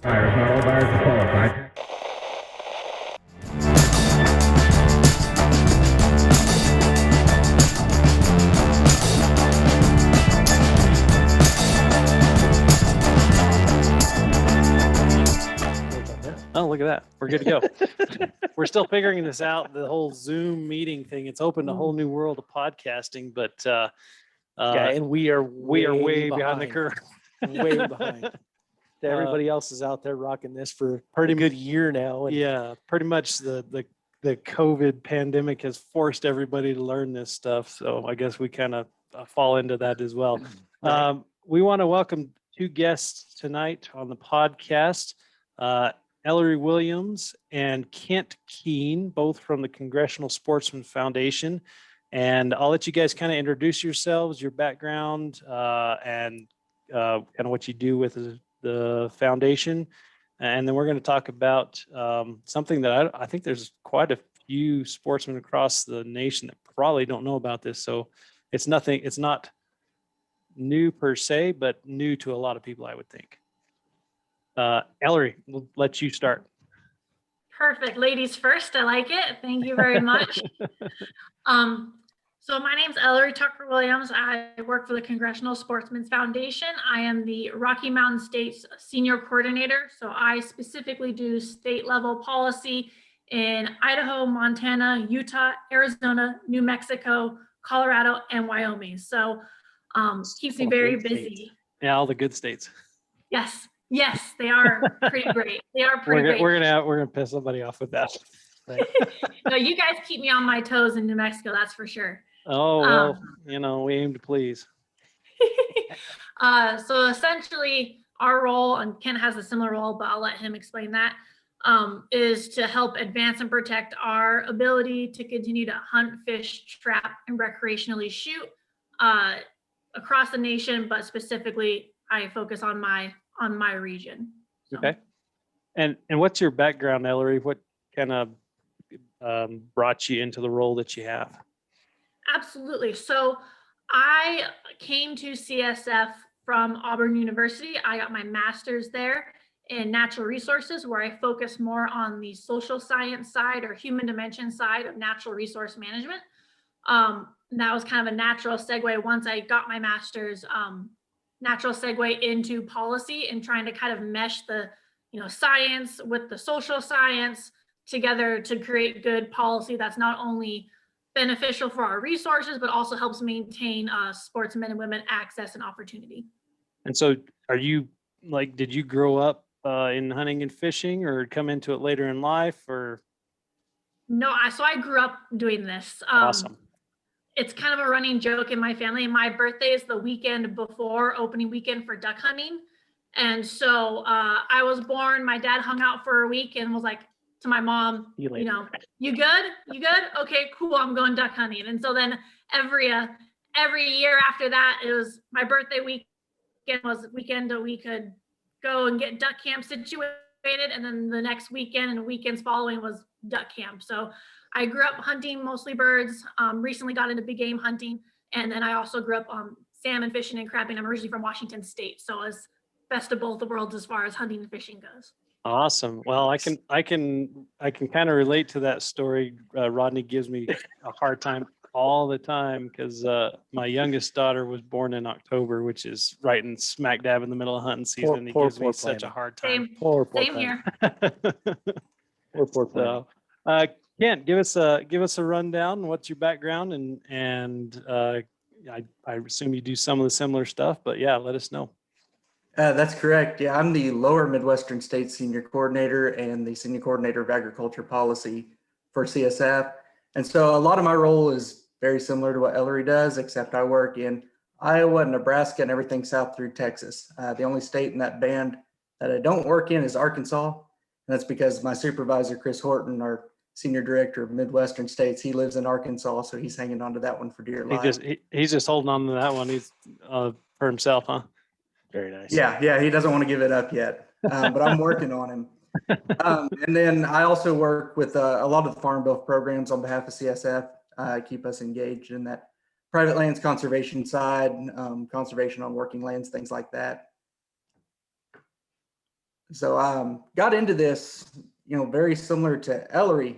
Buyers, not all buyers are qualified. Oh, look at that. We're good to go. We're still figuring this out, the whole Zoom meeting thing. It's opened a whole new world of podcasting, but Yeah, and we are way behind the curve. way behind. Everybody else is out there rocking this for Pretty a good year now. And Yeah, pretty much the COVID pandemic has forced everybody to learn this stuff. So I guess we kind of fall into that as well. Right. We want to welcome two guests tonight on the podcast. Ellary Williams and Kent Keene, both from the Congressional Sportsman Foundation. And I'll let you guys kind of introduce yourselves, your background, and kind of what you do with the foundation. And then we're going to talk about something that I think there's quite a few sportsmen across the nation that probably don't know about this. So it's not new per se, but new to a lot of people, I would think. Ellary, we'll let you start. Perfect. Ladies first. I like it. Thank you very much. So my name's Ellary TuckerWilliams. I work for the Congressional Sportsmen's Foundation. I am the Rocky Mountain State's senior coordinator. So I specifically do state level policy in Idaho, Montana, Utah, Arizona, New Mexico, Colorado, and Wyoming. So keeps me very busy. Yeah, all the good states. Yes, they are pretty great. They are pretty great. We're gonna piss somebody off with that. Right? No, you guys keep me on my toes in New Mexico, that's for sure. Oh, well, we aim to please. So essentially our role, and Kent has a similar role, but I'll let him explain that, is to help advance and protect our ability to continue to hunt, fish, trap, and recreationally shoot across the nation, but specifically I focus on my region. So. Okay. And what's your background, Ellary? What kind of brought you into the role that you have? Absolutely. So I came to CSF from Auburn University. I got my master's there in natural resources, where I focus more on the social science side or human dimension side of natural resource management. That was kind of a natural segue once I got my master's, natural segue into policy and trying to kind of mesh the science with the social science together to create good policy that's not only beneficial for our resources, but also helps maintain sportsmen and women access and opportunity. And so did you grow up in hunting and fishing, or come into it later in life, or? No, so I grew up doing this. Awesome. It's kind of a running joke in my family. My birthday is the weekend before opening weekend for duck hunting. And so I was born, my dad hung out for a week and was like to my mom, you good? You good? Okay, cool. I'm going duck hunting. And so then every year after that, it was my birthday weekend was a weekend that we could go and get duck camp situated. And then the next weekend and weekends following was duck camp. So I grew up hunting mostly birds, recently got into big game hunting. And then I also grew up salmon fishing and crabbing. I'm originally from Washington State. So it's best of both the worlds as far as hunting and fishing goes. Awesome. Well, I can kind of relate to that story. Rodney gives me a hard time all the time because my youngest daughter was born in October, which is right in smack dab in the middle of hunting season. He gives me such a hard time. Same here. So, Kent, give us a rundown. What's your background, and I assume you do some of the similar stuff, but yeah, let us know. That's correct. Yeah, I'm the Lower Midwestern State Senior Coordinator and the Senior Coordinator of Agriculture Policy for CSF. And so a lot of my role is very similar to what Ellary does, except I work in Iowa, Nebraska, and everything south through Texas. The only state in that band that I don't work in is Arkansas. And that's because my supervisor, Chris Horton, our Senior Director of Midwestern States, he lives in Arkansas, so he's hanging on to that one for dear life. He's just holding on to that one. He's for himself, huh? Very nice. Yeah, he doesn't want to give it up yet, but I'm working on him. And then I also work with a lot of the Farm Bill programs on behalf of CSF, keep us engaged in that private lands conservation side, conservation on working lands, things like that. So got into this, very similar to Ellery.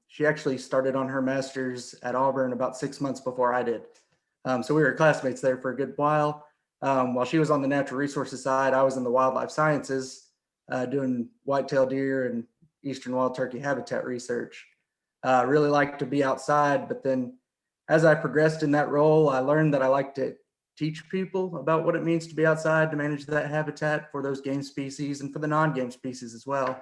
She actually started on her master's at Auburn about 6 months before I did. So we were classmates there for a good while. While she was on the natural resources side, I was in the wildlife sciences, doing whitetail deer and eastern wild turkey habitat research. Really like to be outside, but then as I progressed in that role, I learned that I like to teach people about what it means to be outside, to manage that habitat for those game species and for the non-game species as well.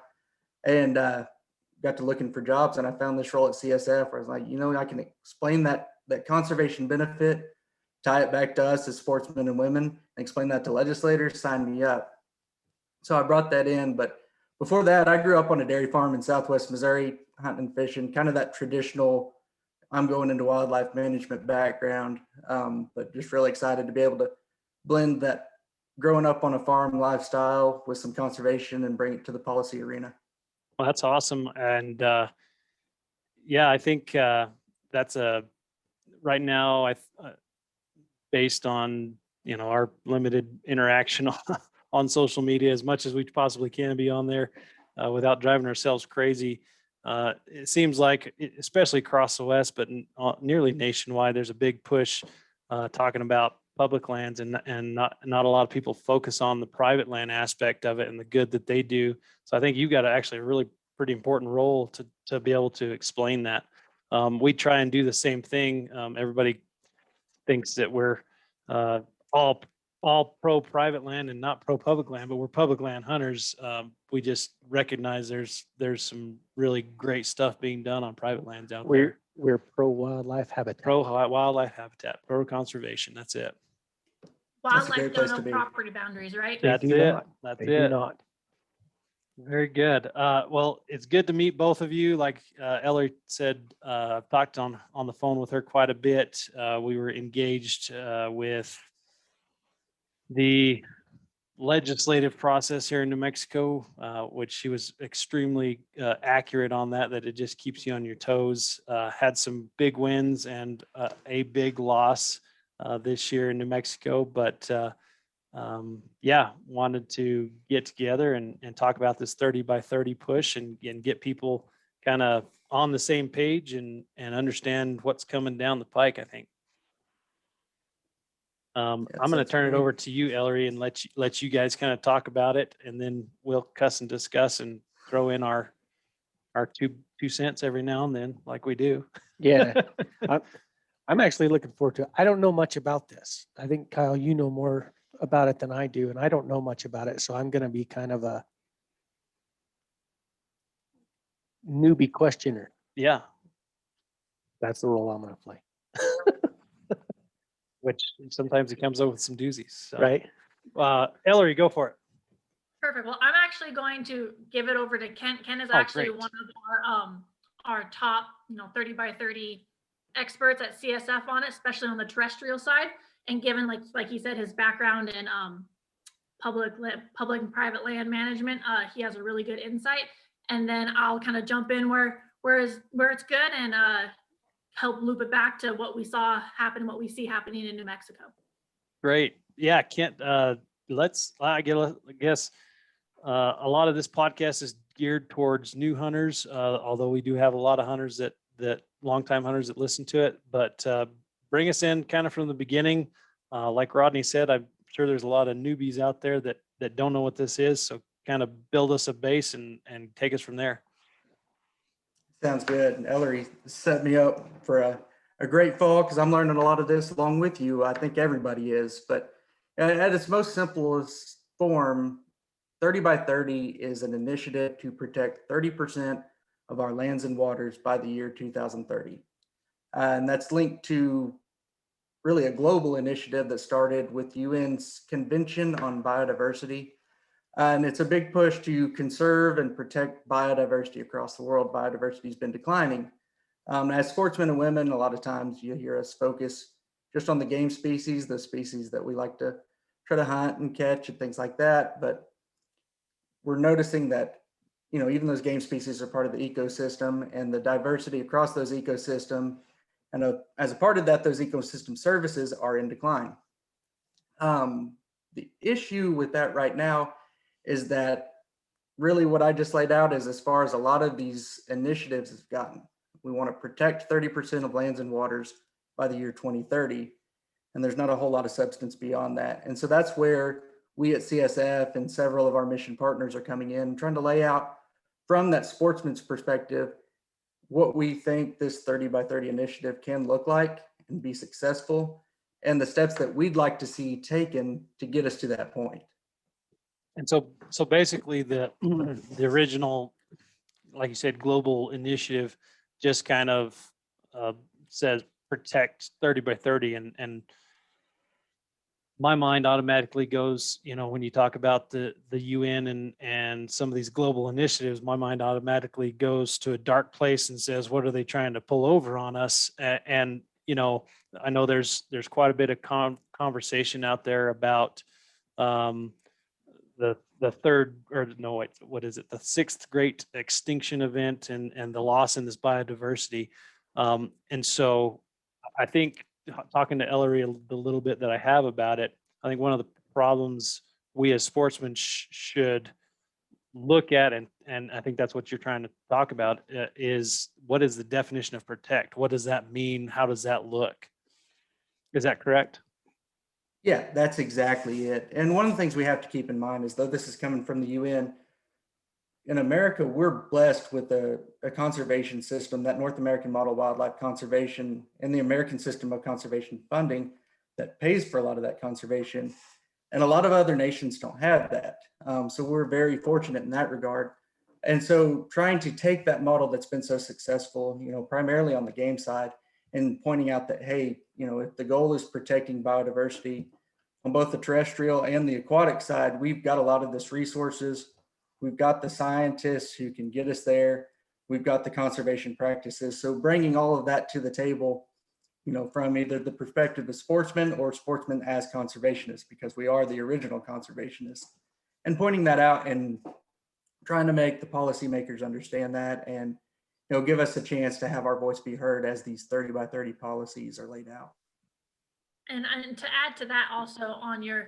And got to looking for jobs, and I found this role at CSF where I was like, I can explain that conservation benefit, tie it back to us as sportsmen and women, and explain that to legislators, sign me up. So I brought that in. But before that, I grew up on a dairy farm in Southwest Missouri, hunting and fishing, kind of that traditional, I'm going into wildlife management background, but just really excited to be able to blend that growing up on a farm lifestyle with some conservation and bring it to the policy arena. Well, that's awesome. And yeah, I think that's right now, based on, our limited interaction on social media, as much as we possibly can be on there without driving ourselves crazy. It seems like, especially across the West, but nearly nationwide, there's a big push talking about public lands, and not a lot of people focus on the private land aspect of it and the good that they do. So I think you've got actually a really pretty important role to be able to explain that. We try and do the same thing. Everybody thinks that we're all pro private land and not pro public land, but we're public land hunters. We just recognize there's some really great stuff being done on private lands out there. We're pro wildlife habitat. Pro wildlife habitat, pro conservation. That's it. That's a Wildlife great don't place know to be. property boundaries, right? They That's do it. not. That's They do it. not. Very good. Well, it's good to meet both of you. Like Ellary said, I've talked on the phone with her quite a bit. We were engaged with the legislative process here in New Mexico, which she was extremely accurate on that it just keeps you on your toes. Had some big wins and a big loss this year in New Mexico, but yeah, wanted to get together and talk about this 30 by 30 push and get people kind of on the same page and understand what's coming down the pike, I think. I'm going to turn it over to you, Ellary, and let you guys kind of talk about it, and then we'll cuss and discuss and throw in our two cents every now and then, like we do. Yeah. I'm actually looking forward to it. I don't know much about this. I think, Kyle, you know more about it than I do, and I don't know much about it. So I'm going to be kind of a newbie questioner. Yeah, That's the role I'm going to play. which sometimes it comes up with some doozies. So. Right. Ellary, go for it. Perfect. Well, I'm actually going to give it over to Kent. Kent is Oh, actually great. one of our top, 30 by 30 experts at CSF on it, especially on the terrestrial side. And given, like he said, his background in public and private land management, he has a really good insight. And then I'll kind of jump in where it's good and help loop it back to what we saw happen, what we see happening in New Mexico. Great. Yeah, Kent, I guess a lot of this podcast is geared towards new hunters, although we do have a lot of hunters that longtime hunters that listen to it. But bring us in kind of from the beginning. Like Rodney said, I'm sure there's a lot of newbies out there that don't know what this is. So kind of build us a base and take us from there. Sounds good. And Ellery set me up for a great fall because I'm learning a lot of this along with you. I think everybody is. But at its most simplest form, 30 by 30 is an initiative to protect 30% of our lands and waters by the year 2030. And that's linked to really a global initiative that started with UN's Convention on Biodiversity. And it's a big push to conserve and protect biodiversity across the world. Biodiversity has been declining. As sportsmen and women, a lot of times you hear us focus just on the game species, the species that we like to try to hunt and catch and things like that. But we're noticing that, even those game species are part of the ecosystem, and the diversity across those ecosystems, and as a part of that, those ecosystem services are in decline. The issue with that right now is that really what I just laid out is as far as a lot of these initiatives have gotten. We want to protect 30% of lands and waters by the year 2030. And there's not a whole lot of substance beyond that. And so that's where we at CSF and several of our mission partners are coming in, trying to lay out from that sportsman's perspective, what we think this 30 by 30 initiative can look like and be successful, and the steps that we'd like to see taken to get us to that point. And so basically the original, like you said, global initiative just kind of says protect 30 by 30, and my mind automatically goes, when you talk about the UN and some of these global initiatives, my mind automatically goes to a dark place and says, what are they trying to pull over on us? And I know there's quite a bit of conversation out there about the third, or no, wait, what is it? The sixth great extinction event and the loss in this biodiversity. And so I think, talking to Ellary the little bit that I have about it, I think one of the problems we as sportsmen should look at, and I think that's what you're trying to talk about, is what is the definition of protect? What does that mean? How does that look? Is that correct? Yeah, that's exactly it. And one of the things we have to keep in mind is, though this is coming from the UN, in America, we're blessed with a conservation system, that North American model wildlife conservation, and the American system of conservation funding that pays for a lot of that conservation. And a lot of other nations don't have that. So we're very fortunate in that regard. And so trying to take that model that's been so successful, primarily on the game side, and pointing out that, hey, if the goal is protecting biodiversity on both the terrestrial and the aquatic side, we've got a lot of this resources. We've got the scientists who can get us there. We've got the conservation practices. So bringing all of that to the table, from either the perspective of sportsmen or sportsmen as conservationists, because we are the original conservationists, and pointing that out and trying to make the policymakers understand that, and give us a chance to have our voice be heard as these 30 by 30 policies are laid out. And to add to that, also on your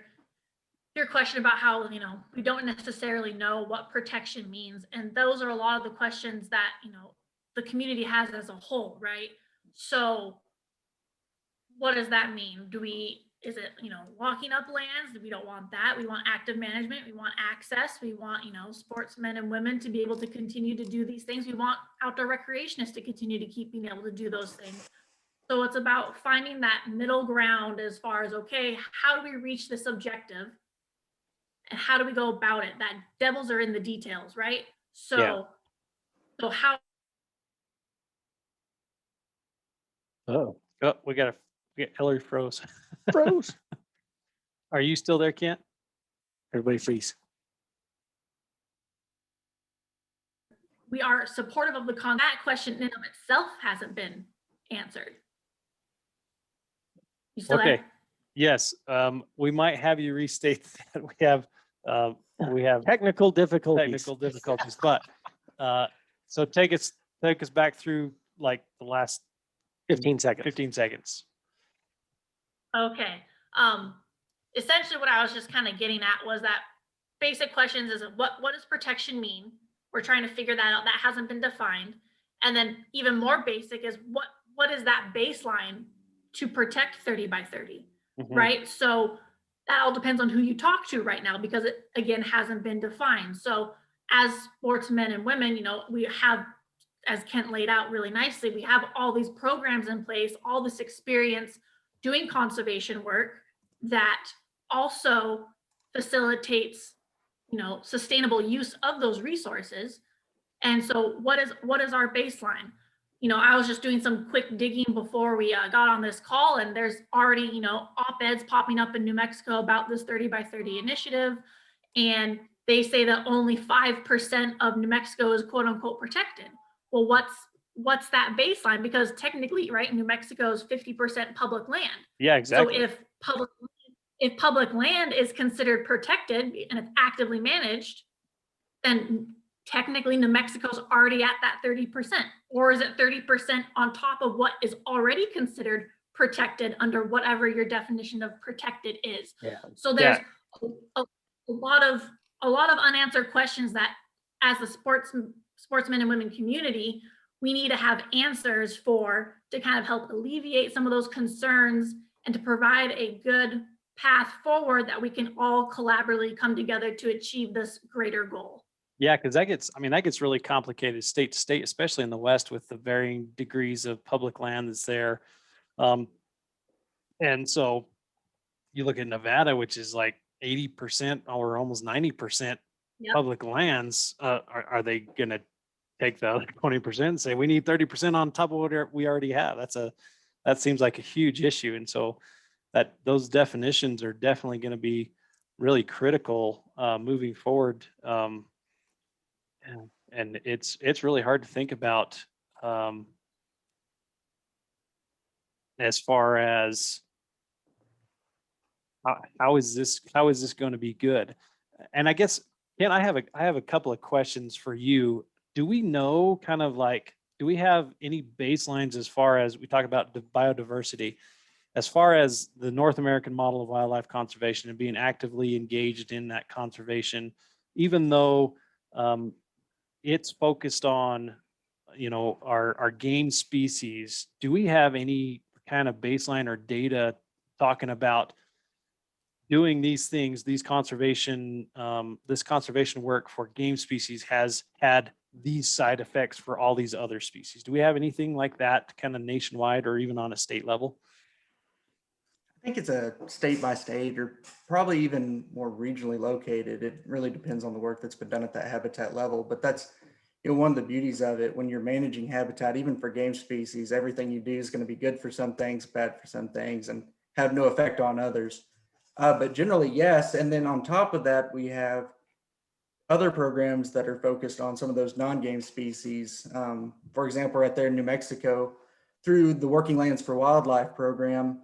question about how, we don't necessarily know what protection means. And those are a lot of the questions that, the community has as a whole, right? So what does that mean? Is it, locking up lands? We don't want that. We want active management. We want access. We want, sportsmen and women to be able to continue to do these things. We want outdoor recreationists to continue to keep being able to do those things. So it's about finding that middle ground as far as, okay, how do we reach this objective? And how do we go about it? That devils are in the details, right? So, Yeah. So how? Oh, we got Ellary froze. Froze. Are you still there, Kent? Everybody freeze. We are supportive of that question in and of itself hasn't been answered. You still Okay. there? Yes. We might have you restate that. We have Technical difficulties. technical difficulties, but so take us back through like the last 15 seconds. 15 seconds. Okay. Essentially what I was just kind of getting at was that basic questions is what does protection mean? We're trying to figure that out. That hasn't been defined. And then even more basic is what is that baseline to protect 30 by 30, Mhm. right? So that all depends on who you talk to right now, because it, again, hasn't been defined. So as sportsmen and women, we have, as Kent laid out really nicely, we have all these programs in place, all this experience doing conservation work that also facilitates, sustainable use of those resources. And so what is our baseline? I was just doing some quick digging before we got on this call, and there's already, op-eds popping up in New Mexico about this 30 by 30 initiative. And they say that only 5% of New Mexico is quote unquote protected. Well, what's that baseline? Because technically, right, New Mexico is 50% public land. Yeah, exactly. So if public land is considered protected and it's actively managed, then technically New Mexico's already at that 30%. Or is it 30% on top of what is already considered protected under whatever your definition of protected is? Yeah. So there's a lot of unanswered questions that as the sportsmen and women community, we need to have answers to kind of help alleviate some of those concerns and to provide a good path forward that we can all collaboratively come together to achieve this greater goal. Yeah, because that gets really complicated state to state, especially in the West with the varying degrees of public land that's there. And so you look at Nevada, which is like 80% or almost 90% Yep. public lands. Are they going to take the other 20% and say we need 30% on top of what we already have? That seems like a huge issue. And so those definitions are definitely going to be really critical moving forward. And it's really hard to think about as far as how is this going to be good? And I guess, Ken, I have a couple of questions for you. Do we know do we have any baselines as far as we talk about the biodiversity, as far as the North American model of wildlife conservation and being actively engaged in that conservation, even though it's focused on, our game species? Do we have any kind of baseline or data talking about doing these things, this conservation work for game species has had these side effects for all these other species? Do we have anything like that kind of nationwide or even on a state level? I think it's a state by state or probably even more regionally located. It really depends on the work that's been done at that habitat level, but that's one of the beauties of it. When you're managing habitat, even for game species, everything you do is going to be good for some things, bad for some things, and have no effect on others. But generally, yes. And then on top of that, we have other programs that are focused on some of those non-game species. For example, right there in New Mexico, through the Working Lands for Wildlife program,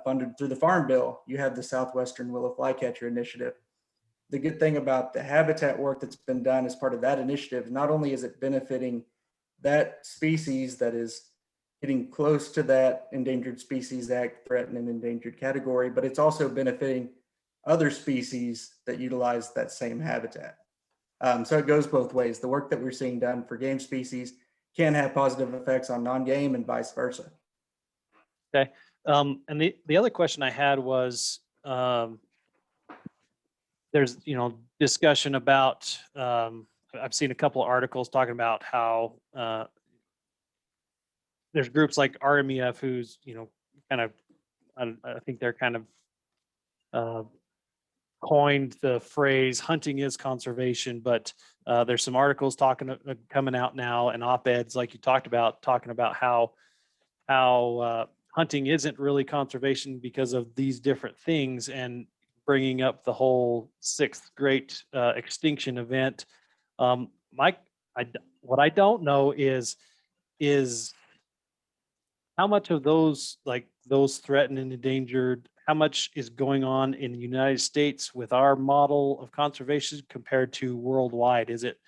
funded through the Farm Bill, you have the Southwestern Willow Flycatcher Initiative. The good thing about the habitat work that's been done as part of that initiative, not only is it benefiting that species that is getting close to that Endangered Species Act threatened and endangered category, but it's also benefiting other species that utilize that same habitat. So it goes both ways. The work that we're seeing done for game species can have positive effects on non-game and vice versa. Okay. And the other question I had was, there's, discussion about, I've seen a couple of articles talking about how there's groups like RMEF who's, kind of, I think they're kind of coined the phrase hunting is conservation, but there's some articles coming out now and op-eds like you talked about, talking about how hunting isn't really conservation because of these different things, and bringing up the whole sixth great extinction event. What I don't know is how much of those, like those threatened and endangered, how much is going on in the United States with our model of conservation compared to worldwide? Is it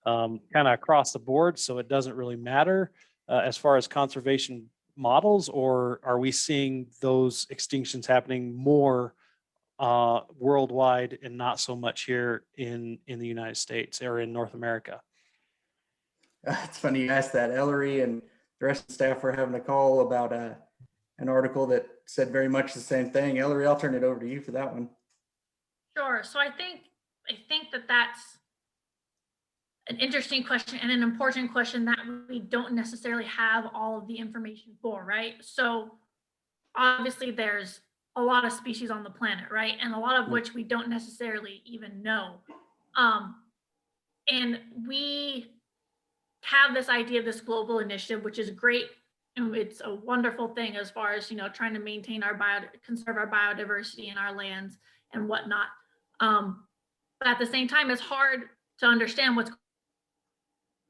kind of across the board, so it doesn't really matter as far as conservation models, or are we seeing those extinctions happening more worldwide and not so much here in the United States or in North America? It's funny you asked that. Ellary and the rest of the staff were having a call about an article that said very much the same thing. Ellary, I'll turn it over to you for that one. Sure. So I think that that's an interesting question and an important question that we don't necessarily have all of the information for, right? So obviously there's a lot of species on the planet, right? And a lot of which we don't necessarily even know. And we have this idea of this global initiative, which is great. And it's a wonderful thing as far as, trying to maintain conserve our biodiversity in our lands and whatnot. But at the same time, it's hard to understand what's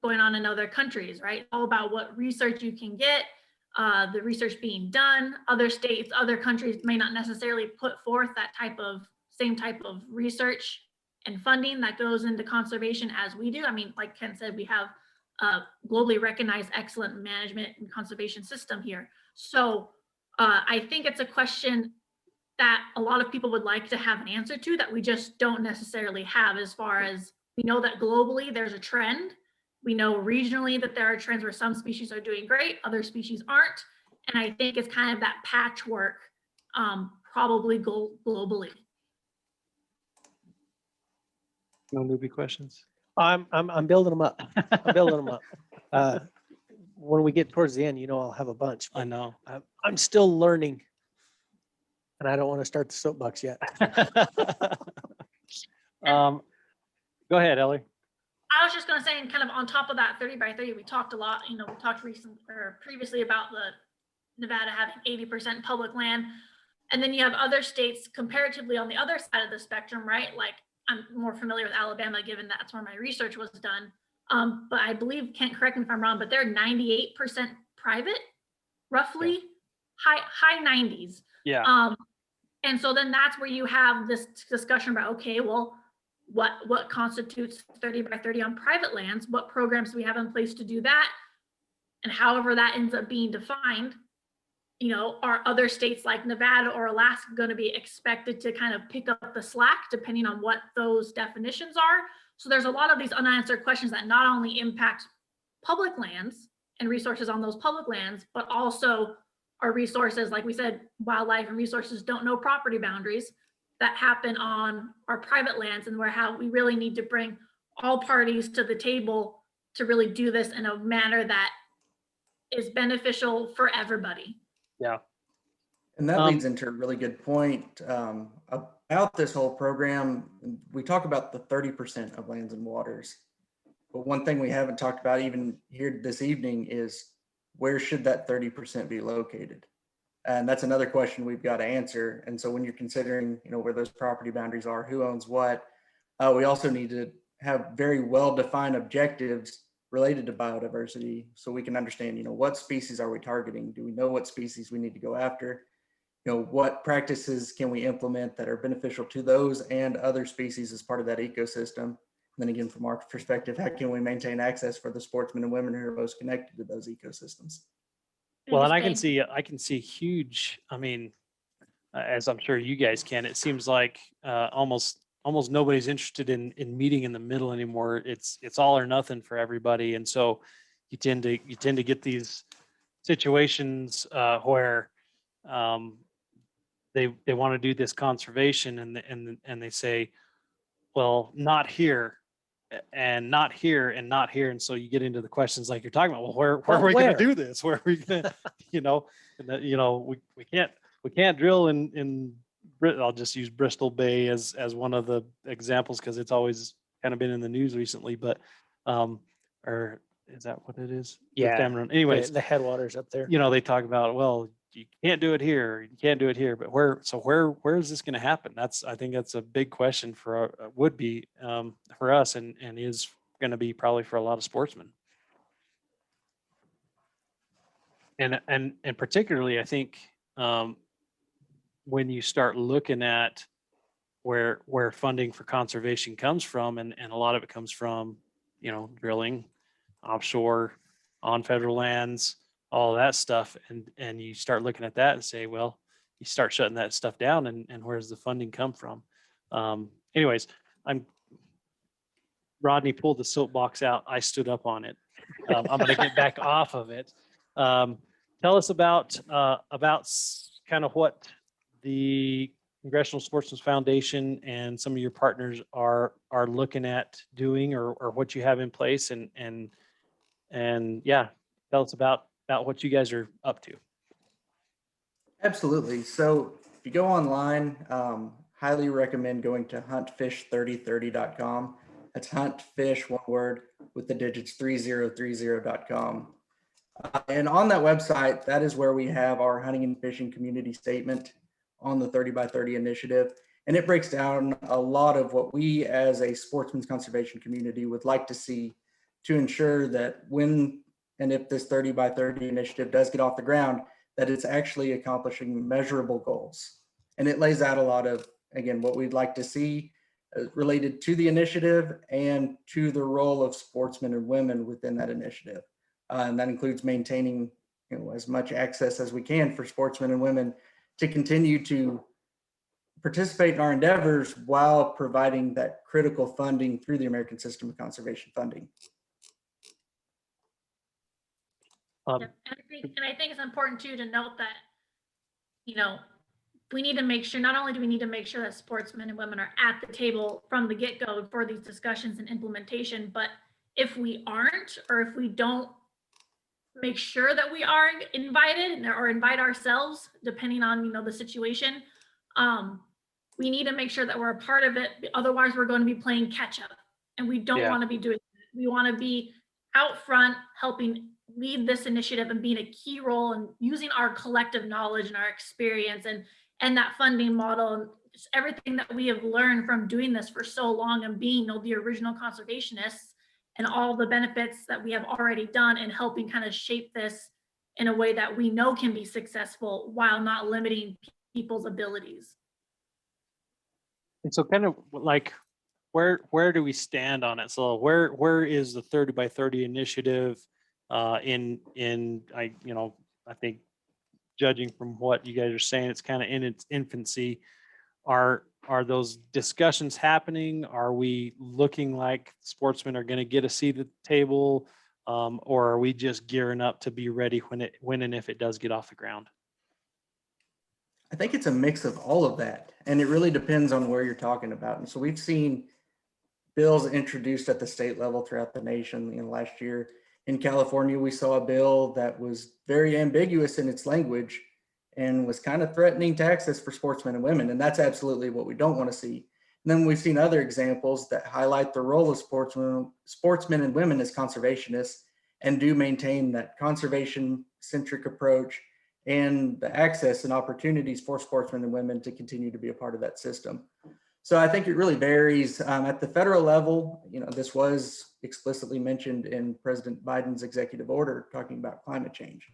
going on in other countries, right? All about what research you can get, the research being done. Other states, other countries may not necessarily put forth that same type of research and funding that goes into conservation as we do. I mean, like Ken said, we have a globally recognized excellent management and conservation system here. So I think it's a question that a lot of people would like to have an answer to that we just don't necessarily have, as far as We know that globally there's a trend. We know regionally that there are trends where some species are doing great, other species aren't. And I think it's kind of that patchwork, probably globally. No newbie questions? I'm building them up. I'm building them up. When we get towards the end, I'll have a bunch. I know. I'm still learning, and I don't want to start the soapbox yet. Go ahead, Ellie. I was just going to say, and kind of on top of that 30 by 30, we talked a lot, we talked previously about the Nevada having 80% public land. And then you have other states comparatively on the other side of the spectrum, right? Like I'm more familiar with Alabama, given that's where my research was done. But I believe, Kent, correct me if I'm wrong, but they're 98% private, roughly, high 90s. Yeah. And so then that's where you have this discussion about, okay, well, what constitutes 30 by 30 on private lands? What programs do we have in place to do that? And however that ends up being defined, are other states like Nevada or Alaska going to be expected to kind of pick up the slack depending on what those definitions are? So there's a lot of these unanswered questions that not only impact public lands and resources on those public lands, but also our resources, like we said, wildlife and resources don't know property boundaries that happen on our private lands, and how we really need to bring all parties to the table to really do this in a manner that is beneficial for everybody. Yeah. And that leads into a really good point about this whole program. We talk about the 30% of lands and waters, but one thing we haven't talked about even here this evening is where should that 30% be located? And that's another question we've got to answer. And so when you're considering, where those property boundaries are, who owns what, we also need to have very well-defined objectives related to biodiversity so we can understand, what species are we targeting? Do we know what species we need to go after? What practices can we implement that are beneficial to those and other species as part of that ecosystem? And then again, from our perspective, how can we maintain access for the sportsmen and women who are most connected to those ecosystems? Well, and I can see huge, as I'm sure you guys can, it seems like almost nobody's interested in meeting in the middle anymore. It's all or nothing for everybody. And so you tend to get these situations where they want to do this conservation and they say, well, not here and not here and not here. And so you get into the questions like you're talking about, well, where are we going to do this? Where are we going to, we can't drill in I'll just use Bristol Bay as one of the examples because it's always kind of been in the news recently, but, or is that what it is? Yeah. Anyways, The headwaters up there. they talk about, well, you can't do it here, you can't do it here, but where is this going to happen? I think that's a big question for would be for us and is going to be probably for a lot of sportsmen. And particularly, I think when you start looking at where funding for conservation comes from, and a lot of it comes from, drilling offshore on federal lands, all that stuff. And you start looking at that and say, well, you start shutting that stuff down and where's the funding come from? Anyways, Rodney pulled the soapbox out. I stood up on it. I'm going to get back off of it. Tell us about kind of what the Congressional Sportsmen Foundation and some of your partners are looking at doing or what you have in place and yeah, tell us about what you guys are up to. Absolutely. So if you go online, highly recommend going to huntfish3030.com. That's huntfish, one word, with the digits 3030.com. And on that website, that is where we have our hunting and fishing community statement on the 30 by 30 initiative. And it breaks down a lot of what we as a sportsman's conservation community would like to see to ensure that when and if this 30 by 30 initiative does get off the ground, that it's actually accomplishing measurable goals. And it lays out a lot of, again, what we'd like to see related to the initiative and to the role of sportsmen and women within that initiative. And that includes maintaining, as much access as we can for sportsmen and women to continue to participate in our endeavors while providing that critical funding through the American System of Conservation Funding. Yep. And I think it's important too to note that, you know, we need to make sure, not only do we need to make sure that sportsmen and women are at the table from the get-go for these discussions and implementation, but if we aren't, or if we don't make sure that we are invited or invite ourselves, depending on, you know, the situation, we need to make sure that we're a part of it. Otherwise, we're going to be playing catch up, and we don't want to be doing that. We want to be out front, helping lead this initiative and being a key role and using our collective knowledge and our experience and that funding model and just everything that we have learned from doing this for so long and being, you know, the original conservationists and all the benefits that we have already done and helping kind of shape this in a way that we know can be successful while not limiting people's abilities. And so kind of like, where do we stand on it? So where is the 30 by 30 initiative I think judging from what you guys are saying, it's kind of in its infancy. Are those discussions happening? Are we looking like sportsmen are going to get a seat at the table? Or are we just gearing up to be ready when and if it does get off the ground? I think it's a mix of all of that, and it really depends on where you're talking about. And so we've seen bills introduced at the state level throughout the nation. Last year in California, we saw a bill that was very ambiguous in its language and was kind of threatening to access for sportsmen and women. And that's absolutely what we don't want to see. And then we've seen other examples that highlight the role of sportsmen and women as conservationists and do maintain that conservation-centric approach and the access and opportunities for sportsmen and women to continue to be a part of that system. So I think it really varies. At the federal level, this was explicitly mentioned in President Biden's executive order talking about climate change.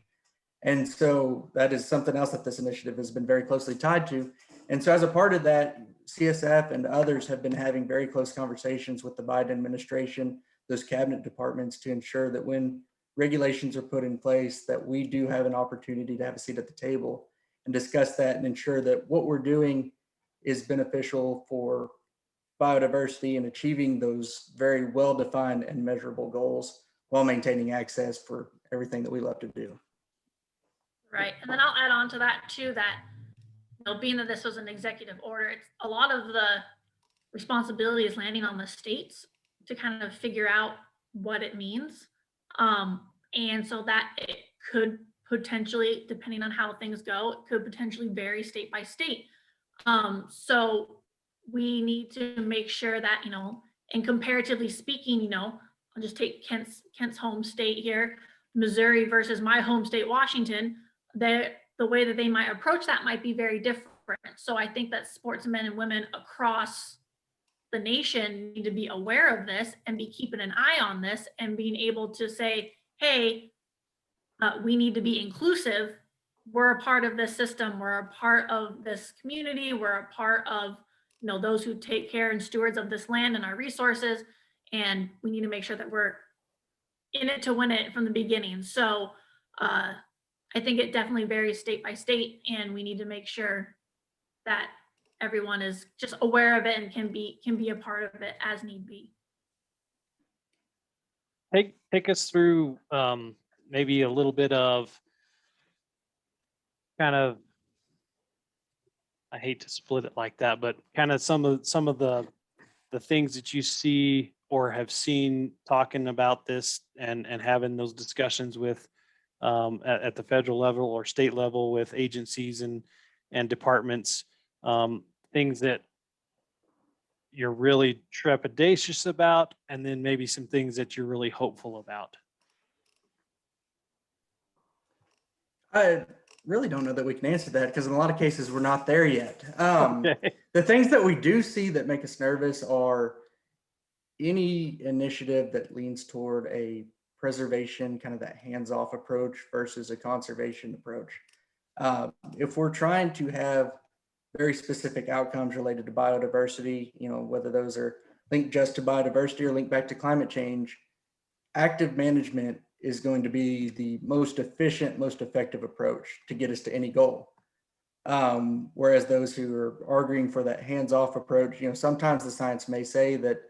And so that is something else that this initiative has been very closely tied to. And so as a part of that, CSF and others have been having very close conversations with the Biden administration, those cabinet departments, to ensure that when regulations are put in place, that we do have an opportunity to have a seat at the table and discuss that and ensure that what we're doing is beneficial for biodiversity and achieving those very well-defined and measurable goals while maintaining access for everything that we love to do. Right. And then I'll add on to that too, that, being that this was an executive order, it's a lot of the responsibility is landing on the states to kind of figure out what it means. And so that it could potentially, depending on how things go, it could potentially vary state by state. So we need to make sure that, and comparatively speaking, I'll just take Kent's home state here, Missouri versus my home state, Washington, the way that they might approach that might be very different. So I think that sportsmen and women across the nation need to be aware of this and be keeping an eye on this and being able to say, hey, we need to be inclusive. We're a part of this system. We're a part of this community. We're a part of, those who take care and stewards of this land and our resources. And we need to make sure that we're in it to win it from the beginning. So I think it definitely varies state by state, and we need to make sure that everyone is just aware of it and can be a part of it as need be. Take us through maybe a little bit of kind of, I hate to split it like that, but kind of some of the things that you see or have seen talking about this and having those discussions with at the federal level or state level with agencies and departments, things that you're really trepidatious about, and then maybe some things that you're really hopeful about. I really don't know that we can answer that because in a lot of cases we're not there yet. Okay. The things that we do see that make us nervous are any initiative that leans toward a preservation, kind of that hands-off approach versus a conservation approach. If we're trying to have very specific outcomes related to biodiversity, whether those are linked just to biodiversity or linked back to climate change, active management is going to be the most efficient, most effective approach to get us to any goal. Whereas those who are arguing for that hands-off approach, sometimes the science may say that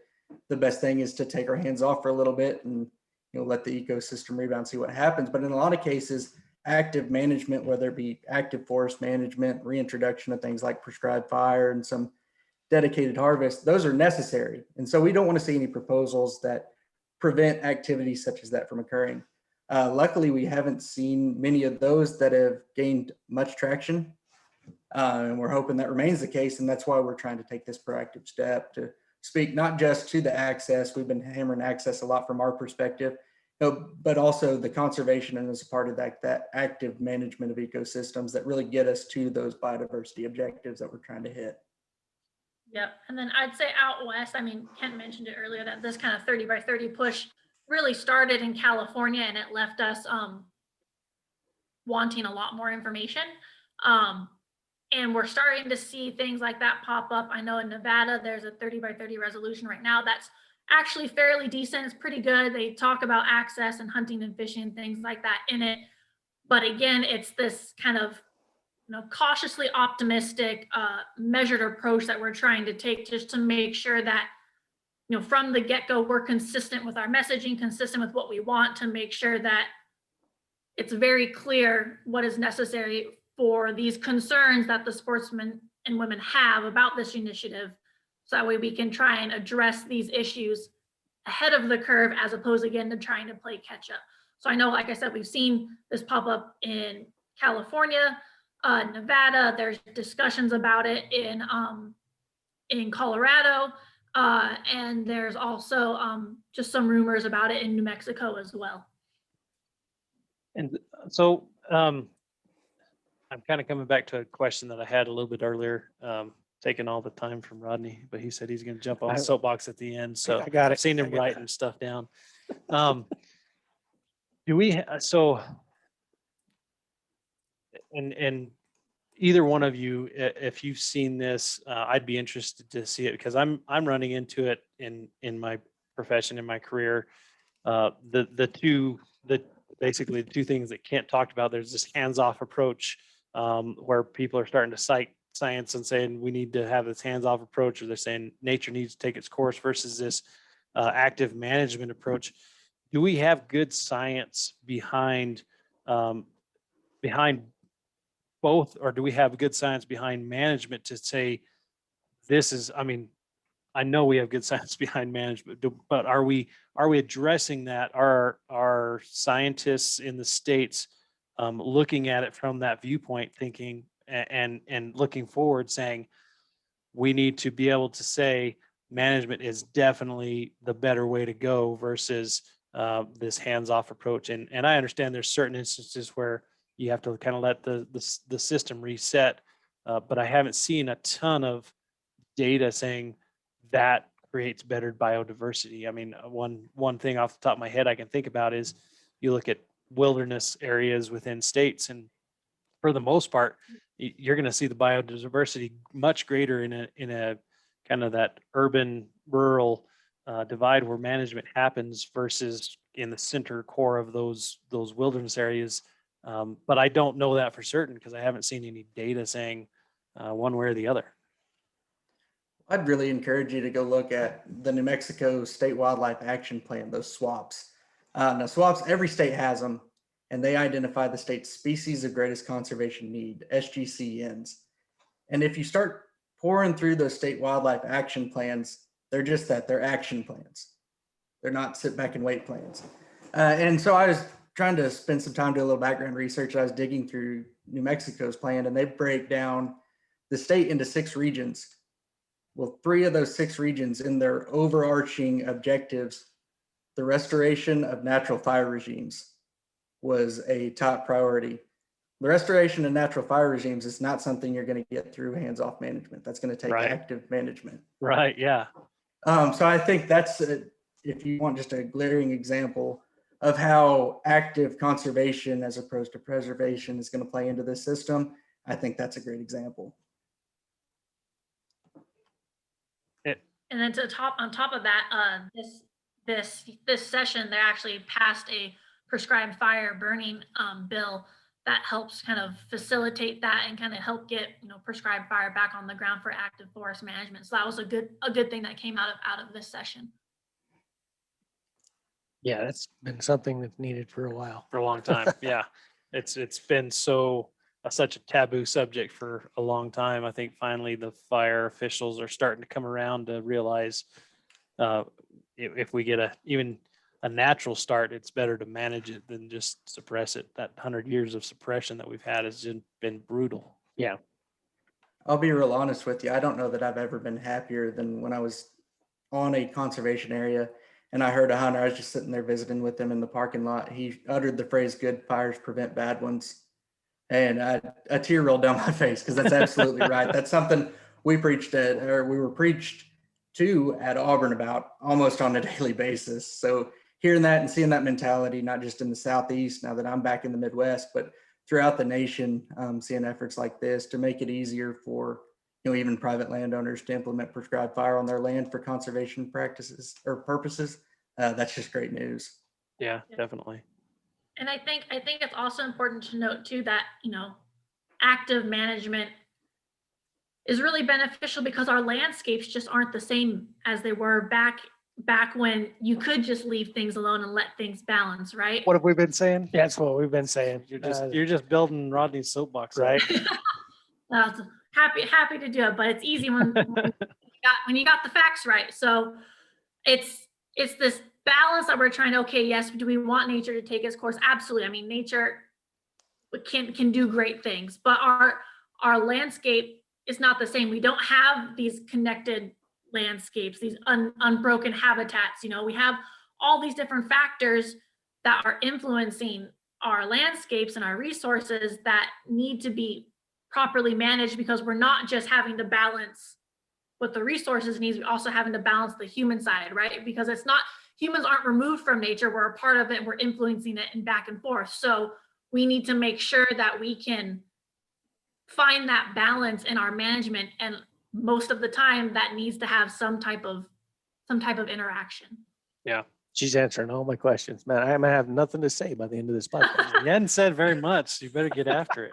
the best thing is to take our hands off for a little bit and let the ecosystem rebound, see what happens. But in a lot of cases, active management, whether it be active forest management, reintroduction of things like prescribed fire and some dedicated harvest, those are necessary. And so we don't want to see any proposals that prevent activities such as that from occurring. Luckily, we haven't seen many of those that have gained much traction. And we're hoping that remains the case. And that's why we're trying to take this proactive step to speak not just to the access. We've been hammering access a lot from our perspective, but also the conservation and as a part of that active management of ecosystems that really get us to those biodiversity objectives that we're trying to hit. Yep. And then I'd say out west, I mean, Kent mentioned it earlier that this kind of 30 by 30 push really started in California, and it left us wanting a lot more information. And we're starting to see things like that pop up. I know in Nevada, there's a 30 by 30 resolution right now that's actually fairly decent. It's pretty good. They talk about access and hunting and fishing, things like that in it. But again, it's this kind of cautiously optimistic, measured approach that we're trying to take just to make sure that, from the get-go, we're consistent with our messaging, consistent with what we want, to make sure that it's very clear what is necessary for these concerns that the sportsmen and women have about this initiative. So that way we can try and address these issues ahead of the curve, as opposed again to trying to play catch up. So I know, like I said, we've seen this pop up in California, Nevada. There's discussions about it in Colorado, and there's also just some rumors about it in New Mexico as well. And so I'm kind of coming back to a question that I had a little bit earlier, taking all the time from Rodney, but he said he's going to jump on the soapbox at the end. So I got it. I've seen him writing stuff down. Do we, so, and either one of you, if you've seen this, I'd be interested to see it, because I'm running into it in my profession, in my career. Basically the two things that Kent talked about, there's this hands-off approach, where people are starting to cite science and saying we need to have this hands-off approach, or they're saying nature needs to take its course, versus this active management approach. Do we have good science behind both, or do we have good science behind management to say this is, I mean, I know we have good science behind management, but are we addressing that? Are scientists in the states looking at it from that viewpoint, thinking and looking forward, saying we need to be able to say management is definitely the better way to go versus this hands-off approach? And I understand there's certain instances where you have to kind of let the system reset, but I haven't seen a ton of data saying that creates better biodiversity. I mean, one thing off the top of my head I can think about is you look at wilderness areas within states, and for the most part, you're going to see the biodiversity much greater in a kind of that urban rural divide where management happens versus in the center core of those wilderness areas. But I don't know that for certain because I haven't seen any data saying one way or the other. I'd really encourage you to go look at the New Mexico State Wildlife Action Plan, those SWAPs. Now, SWAPs, every state has them, and they identify the state's species of greatest conservation need, SGCNs. And if you start pouring through those state wildlife action plans, they're just that, they're action plans. They're not sit back and wait plans. And so I was trying to spend some time doing a little background research. I was digging through New Mexico's plan, and they break down the state into 6 regions. Well, 3 of those 6 regions, in their overarching objectives, the restoration of natural fire regimes was a top priority. The restoration of natural fire regimes is not something you're going to get through hands-off management. That's going to take active management. Right, yeah. So I think that's, if you want just a glaring example of how active conservation as opposed to preservation is going to play into this system, I think that's a great example. And then on top of that, this session, they actually passed a prescribed fire burning bill that helps kind of facilitate that and kind of help get, prescribed fire back on the ground for active forest management. So that was a good thing that came out of this session. Yeah, that's been something that's needed for a while. For a long time. Yeah. It's been such a taboo subject for a long time. I think finally the fire officials are starting to come around to realize if we get even a natural start, it's better to manage it than just suppress it. That 100 years of suppression that we've had has just been brutal. Yeah. I'll be real honest with you. I don't know that I've ever been happier than when I was on a conservation area and I heard a hunter. I was just sitting there visiting with him in the parking lot. He uttered the phrase, "Good fires prevent bad ones." And a tear rolled down my face because that's absolutely right. That's something we preached we were preached to at Auburn about almost on a daily basis. So hearing that and seeing that mentality, not just in the Southeast, now that I'm back in the Midwest, but throughout the nation, seeing efforts like this to make it easier for even private landowners to implement prescribed fire on their land for conservation practices or purposes, that's just great news. Yeah, definitely. And I think it's also important to note too that, active management is really beneficial because our landscapes just aren't the same as they were back when you could just leave things alone and let things balance, right? What have we been saying? That's what we've been saying. You're just building Rodney's soapbox. Right. Happy to do it, but it's easy when you got the facts right. So it's this balance that we're trying to, okay, yes, do we want nature to take its course? Absolutely. I mean, nature can do great things, but our landscape is not the same. We don't have these connected landscapes, these unbroken habitats. We have all these different factors that are influencing our landscapes and our resources that need to be properly managed, because we're not just having to balance what the resources needs, we're also having to balance the human side, right? Because humans aren't removed from nature, we're a part of it, we're influencing it and back and forth. So we need to make sure that we can find that balance in our management, and most of the time that needs to have some type of interaction. Yeah. She's answering all my questions, man. I'm gonna have nothing to say by the end of this podcast. You hadn't said very much, so you better get after it.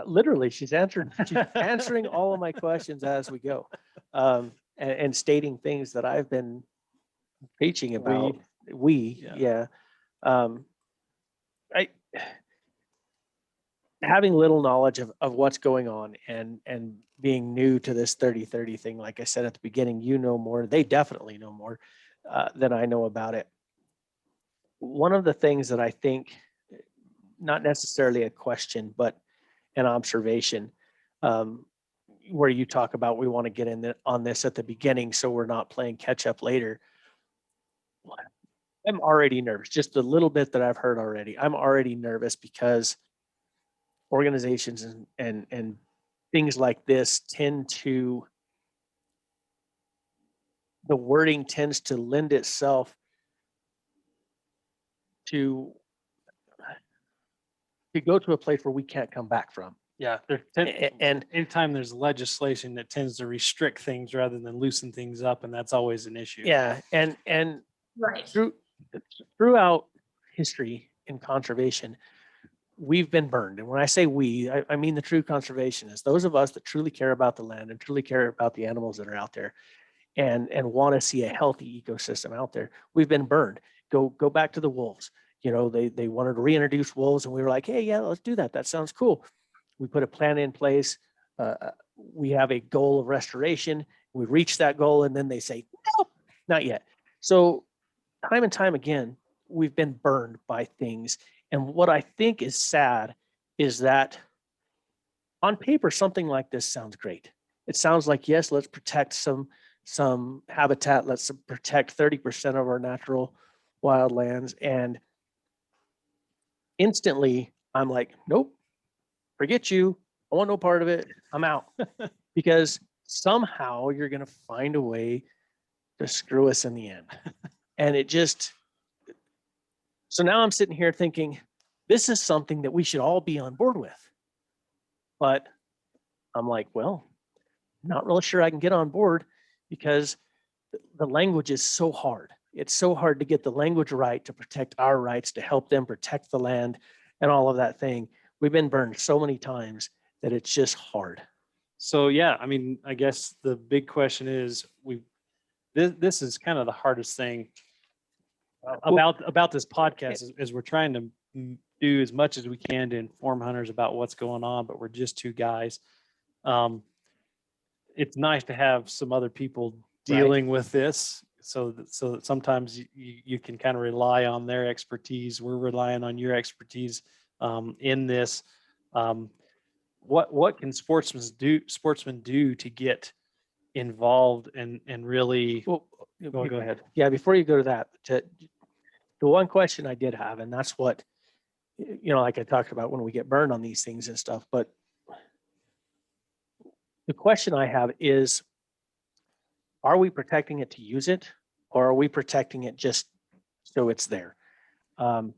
Literally, she's answering all of my questions as we go, and stating things that I've been preaching about. Yeah. Having little knowledge of what's going on and being new to this 30-30 thing, like I said at the beginning, know more. They definitely know more than I know about it. One of the things that I think, not necessarily a question, but an observation, where you talk about we want to get in on this at the beginning so we're not playing catch up later. I'm already nervous. Just a little bit that I've heard already. I'm already nervous because organizations and things like this the wording tends to lend itself to go to a place where we can't come back from. Yeah. And anytime there's legislation that tends to restrict things rather than loosen things up, and that's always an issue. yeah, and Right. throughout history in conservation, we've been burned. And when I say we, I mean the true conservationists, those of us that truly care about the land and truly care about the animals that are out there and want to see a healthy ecosystem out there. We've been burned. Go back to the wolves. They wanted to reintroduce wolves, and we were like, hey, yeah, let's do that. That sounds cool. We put a plan in place. We have a goal of restoration. We reach that goal, and then they say, nope, not yet. So time and time again, we've been burned by things. And what I think is sad is that on paper, something like this sounds great. It sounds like, yes, let's protect some habitat. Let's protect 30% of our natural wildlands. And instantly I'm like, nope, forget you. I want no part of it. I'm out. Because somehow you're going to find a way to screw us in the end. And so now I'm sitting here thinking, this is something that we should all be on board with. But I'm like, well, not really sure I can get on board because the language is so hard. It's so hard to get the language right to protect our rights, to help them protect the land and all of that thing. We've been burned so many times that it's just hard. So, yeah, I mean, I guess the big question is this is kind of the hardest thing about this podcast is we're trying to do as much as we can to inform hunters about what's going on, but we're just two guys. It's nice to have some other people dealing with this, so that sometimes you can kind of rely on their expertise. We're relying on your expertise in this. What can sportsmen do to get involved and really Well, go ahead. Yeah, before you go to that, the one question I did have, and that's what, like I talked about when we get burned on these things and stuff, but the question I have is, are we protecting it to use it, or are we protecting it just so it's there? And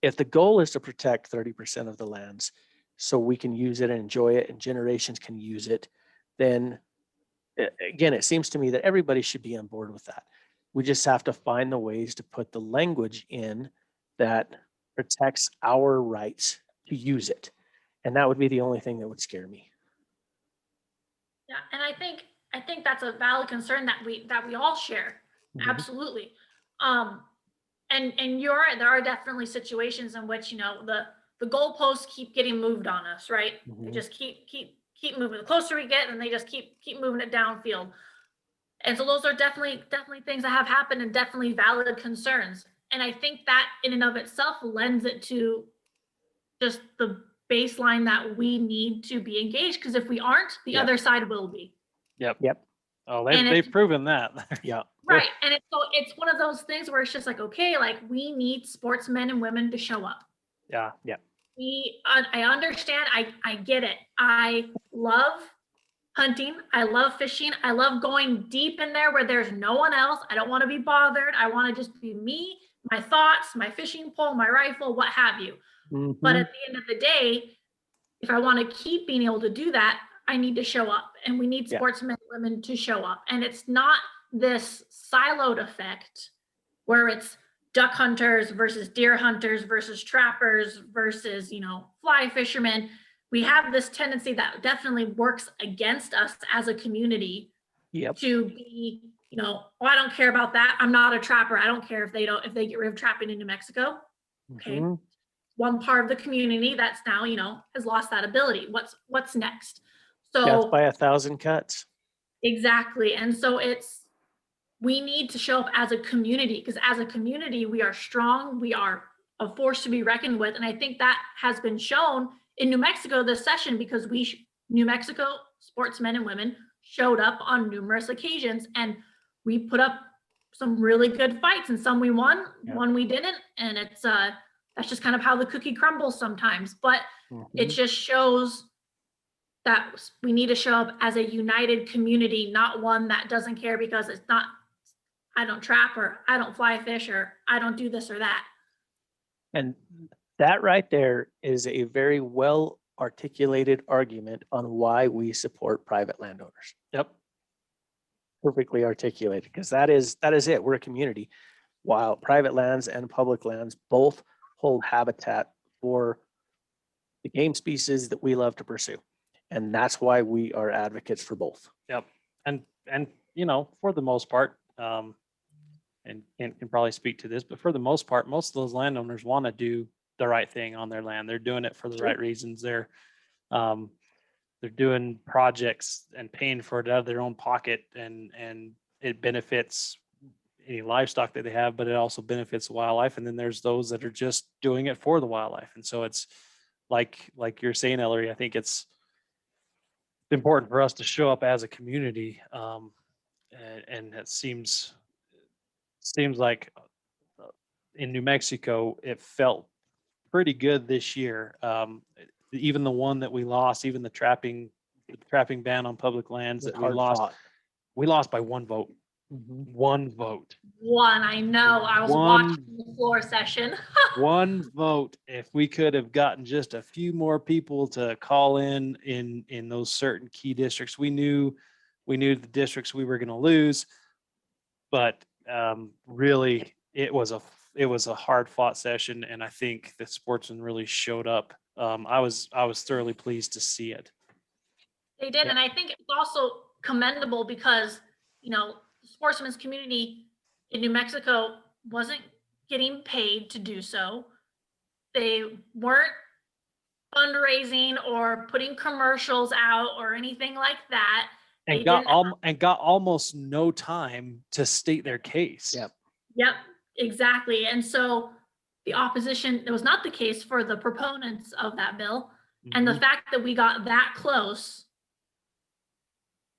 if the goal is to protect 30% of the lands so we can use it and enjoy it and generations can use it, then again, it seems to me that everybody should be on board with that. We just have to find the ways to put the language in that protects our rights to use it. And that would be the only thing that would scare me. Yeah, and I think that's a valid concern that we all share. Mhm. Absolutely. And you're right, there are definitely situations in which, the goalposts keep getting moved on us, right? They Mhm. just keep moving. The closer we get, and they just keep moving it downfield. And so those are definitely things that have happened and definitely valid concerns. And I think that in and of itself lends it to just the baseline that we need to be engaged, because if we aren't, the Yeah. other side will be. Yep. Yep. Oh, And they've proven that. Yeah. Right. And it's one of those things where it's just like, okay, like we need sportsmen and women to show up. Yeah. I understand. I get it. I love hunting. I love fishing. I love going deep in there where there's no one else. I don't want to be bothered. I want to just be me, my thoughts, my fishing pole, my rifle, what have you. Mhm. But at the end of the day, if I want to keep being able to do that, I need to show up, and we need Yeah. sportsmen and women to show up. And it's not this siloed effect where it's duck hunters versus deer hunters versus trappers versus, fly fishermen. We have this tendency that definitely works against us as a community Yep. to be, I don't care about that. I'm not a trapper. I don't care if they get rid of trapping in New Mexico. Okay. Mhm. One part of the community that's now, has lost that ability. What's next? Death So by 1,000 cuts. exactly. And so we need to show up as a community, because as a community, we are strong. We are a force to be reckoned with. And I think that has been shown in New Mexico this session, because New Mexico sportsmen and women showed up on numerous occasions, and we put up some really good fights, and some we won, Yeah. one we didn't. And that's just kind of how the cookie crumbles sometimes. But it Mhm. just shows that we need to show up as a united community, not one that doesn't care because it's not, I don't trap, or I don't fly fish, or I don't do this or that. And that right there is a very well articulated argument on why we support private landowners. Yep. Perfectly articulated, because that is it. We're a community. While private lands and public lands both hold habitat for the game species that we love to pursue. And that's why we are advocates for both. Yep. And for the most part, and Kent can probably speak to this, but for the most part, most of those landowners want to do the right thing on their land. They're doing it for the Sure. right reasons. They're doing projects and paying for it out of their own pocket, and it benefits any livestock that they have, but it also benefits wildlife. And then there's those that are just doing it for the wildlife. And so it's like you're saying, Ellary, I think it's important for us to show up as a community. And it seems like in New Mexico, it felt pretty good this year. Even the one that we lost, even the trapping ban on public lands that we lost by one vote. Mhm. One vote. One, I know. I was One- watching the floor session. One vote. If we could have gotten just a few more people to call in those certain key districts, we knew the districts we were going to lose, but really it was was a hard fought session, and I think the Sportsmen really showed up. I was thoroughly pleased to see it. They did, Yeah. and I think it's also commendable because, the sportsman's community in New Mexico wasn't getting paid to do so. They weren't fundraising or putting commercials out or anything like that. And They got didn't- almost no time to state their case. Yep. Yep, exactly. And so the opposition, it was not the case for the proponents of that bill. And the Mhm. fact that we got that close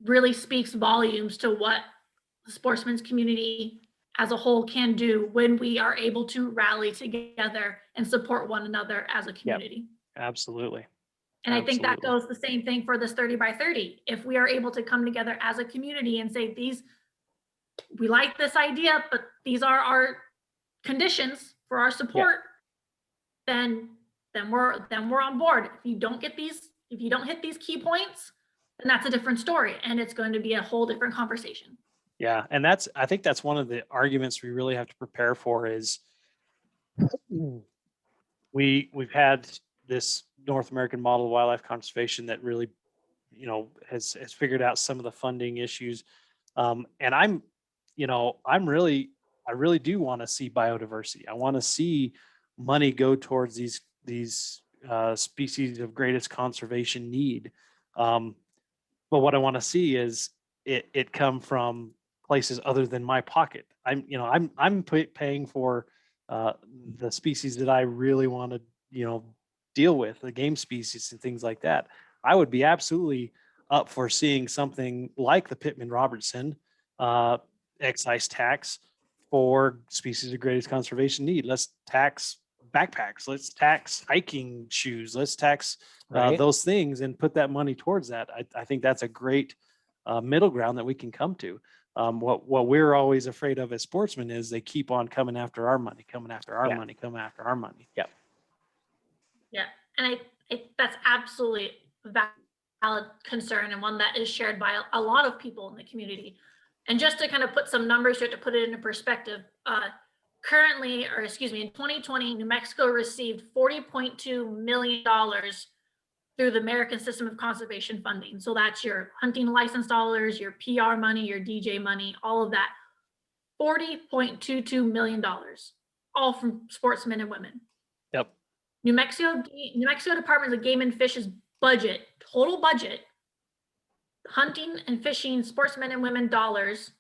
really speaks volumes to what the sportsman's community as a whole can do when we are able to rally together and support one another as a community. Absolutely. And I think that Absolutely. goes the same thing for this 30 by 30. If we are able to come together as a community and say, we like this idea, but these are our conditions for our support, then we're on board. If you don't hit these key points, then that's a different story. And it's going to be a whole different conversation. Yeah. And I think that's one of the arguments we really have to prepare for is we've had this North American model of wildlife conservation that really, has figured out some of the funding issues. And I really do want to see biodiversity. I want to see money go towards these species of greatest conservation need. But what I want to see is it come from places other than my pocket. I'm paying for the species that I really want to, deal with, the game species and things like that. I would be absolutely up for seeing something like the Pittman-Robertson excise tax for species of greatest conservation need. Let's tax backpacks. Let's tax hiking shoes. Let's tax Right. those things and put that money towards that. I think that's a great middle ground that we can come to. What we're always afraid of as sportsmen is they keep on coming after our money, coming after our Yeah. money, coming after our money. Yep. Yeah. And that's absolutely valid concern and one that is shared by a lot of people in the community. And just to kind of put some numbers here to put it into perspective, in 2020, New Mexico received $40.2 million through the American System of Conservation Funding. So that's your hunting license dollars, your PR money, your DJ money, all of that. $40.22 million, all from sportsmen and women. Yep. New Mexico Department of Game and Fish's total budget, hunting and fishing sportsmen and women dollars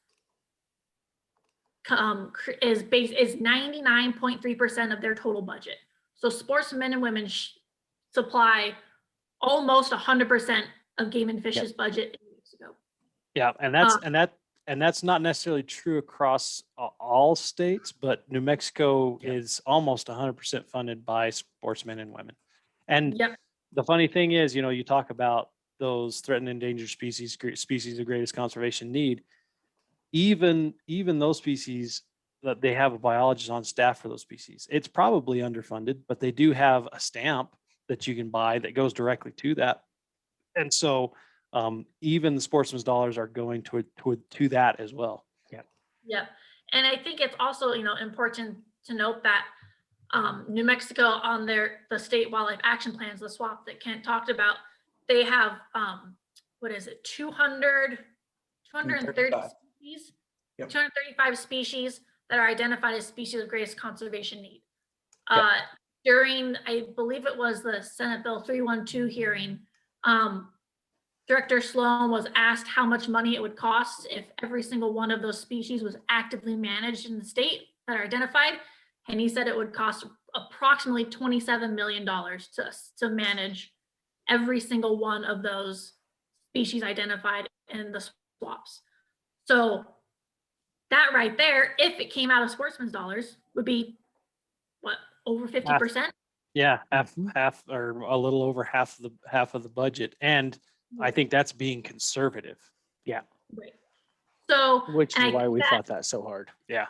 is 99.3% of their total budget. So sportsmen and women supply almost 100% of Game and Fish's budget in Mexico. Yeah, and that's not necessarily true across all states, but New Mexico is almost 100% funded by sportsmen and women. And Yep. the funny thing is, you talk about those threatened and endangered species of greatest conservation need. Even those species that they have a biologist on staff for those species, it's probably underfunded, but they do have a stamp that you can buy that goes directly to that. And so even the sportsman's dollars are going to that as well. Yeah. And I think it's also, important to note that New Mexico on the state wildlife action plans, the SWAP that Kent talked about, they have, 230 species, Yep. 235 species that are identified as species of greatest conservation need. Yep. During, I believe it was the Senate Bill 312 hearing, Director Sloan was asked how much money it would cost if every single one of those species was actively managed in the state that are identified. And he said it would cost approximately $27 million to manage every single one of those species identified in the swaps. So that right there, if it came out of sportsmen's dollars, would be over 50%? Yeah, half or a little over half of the budget. And I think that's being conservative. Yeah. Right. So, Which and is I why think we that- fought that so hard. Yeah.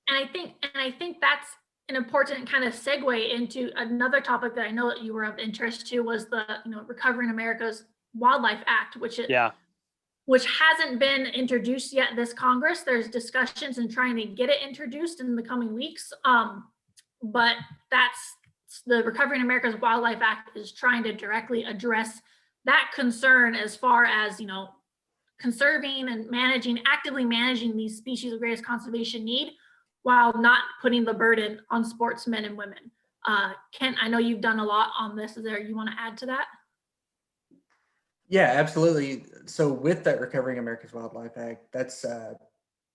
And I think that's an important kind of segue into another topic that I know that you were of interest to was the, Recovering America's Wildlife Act, which Yeah. which hasn't been introduced yet this Congress. There's discussions and trying to get it introduced in the coming weeks. But that's the Recovering America's Wildlife Act is trying to directly address that concern as far as, you know, conserving and managing, actively managing these species of greatest conservation need while not putting the burden on sportsmen and women. Kent, I know you've done a lot on this. Is there, you want to add to that? Yeah, absolutely. So with that Recovering America's Wildlife Act, that's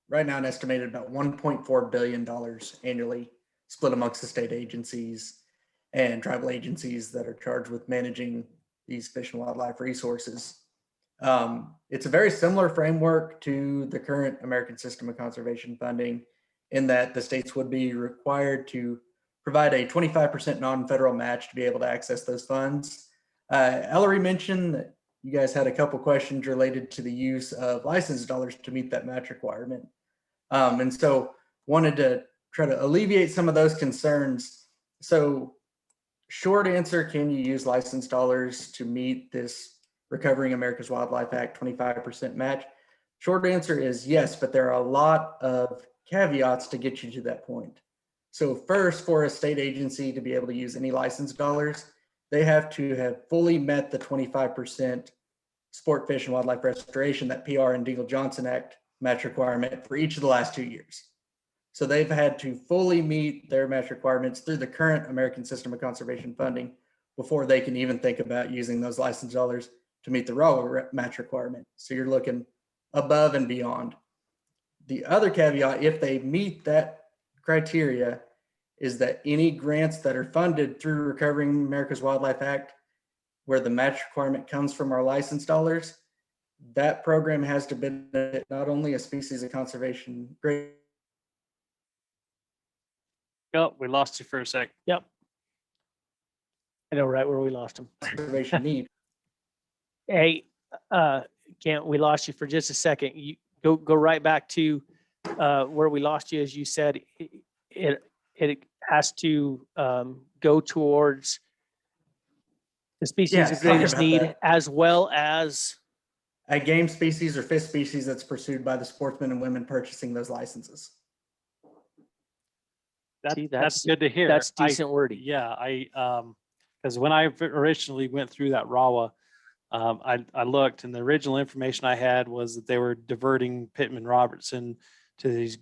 right now an estimated about $1.4 billion annually split amongst the state agencies and tribal agencies that are charged with managing these fish and wildlife resources. It's a very similar framework to the current American system of conservation funding in that the states would be required to provide a 25% non-federal match to be able to access those funds. Ellary mentioned that you guys had a couple questions related to the use of license dollars to meet that match requirement. And so wanted to try to alleviate some of those concerns. So short answer, can you use license dollars to meet this Recovering America's Wildlife Act 25% match? Short answer is yes, but there are a lot of caveats to get you to that point. So first, for a state agency to be able to use any license dollars, they have to have fully met the 25% sport, fish, and wildlife restoration, that PR and Dingell-Johnson Act match requirement for each of the last 2 years. So they've had to fully meet their match requirements through the current American system of conservation funding before they can even think about using those license dollars to meet the raw match requirement. So you're looking above and beyond. The other caveat, if they meet that criteria, is that any grants that are funded through Recovering America's Wildlife Act, where the match requirement comes from our license dollars, that program has to benefit not only a species of conservation great. Oh, we lost you for a sec. Yep. I know right where we lost him. Conservation need. Hey, Kent, we lost you for just a second. You go right back to where we lost you. As you said, it has to go towards the species Yeah, of sorry greatest about need, that. as well as A game species or fish species that's pursued by the sportsmen and women purchasing those licenses. See, That's good to hear. that's I- decent wording. Yeah, because when I originally went through that RAWA, I looked, and the original information I had was that they were diverting Pittman Robertson to these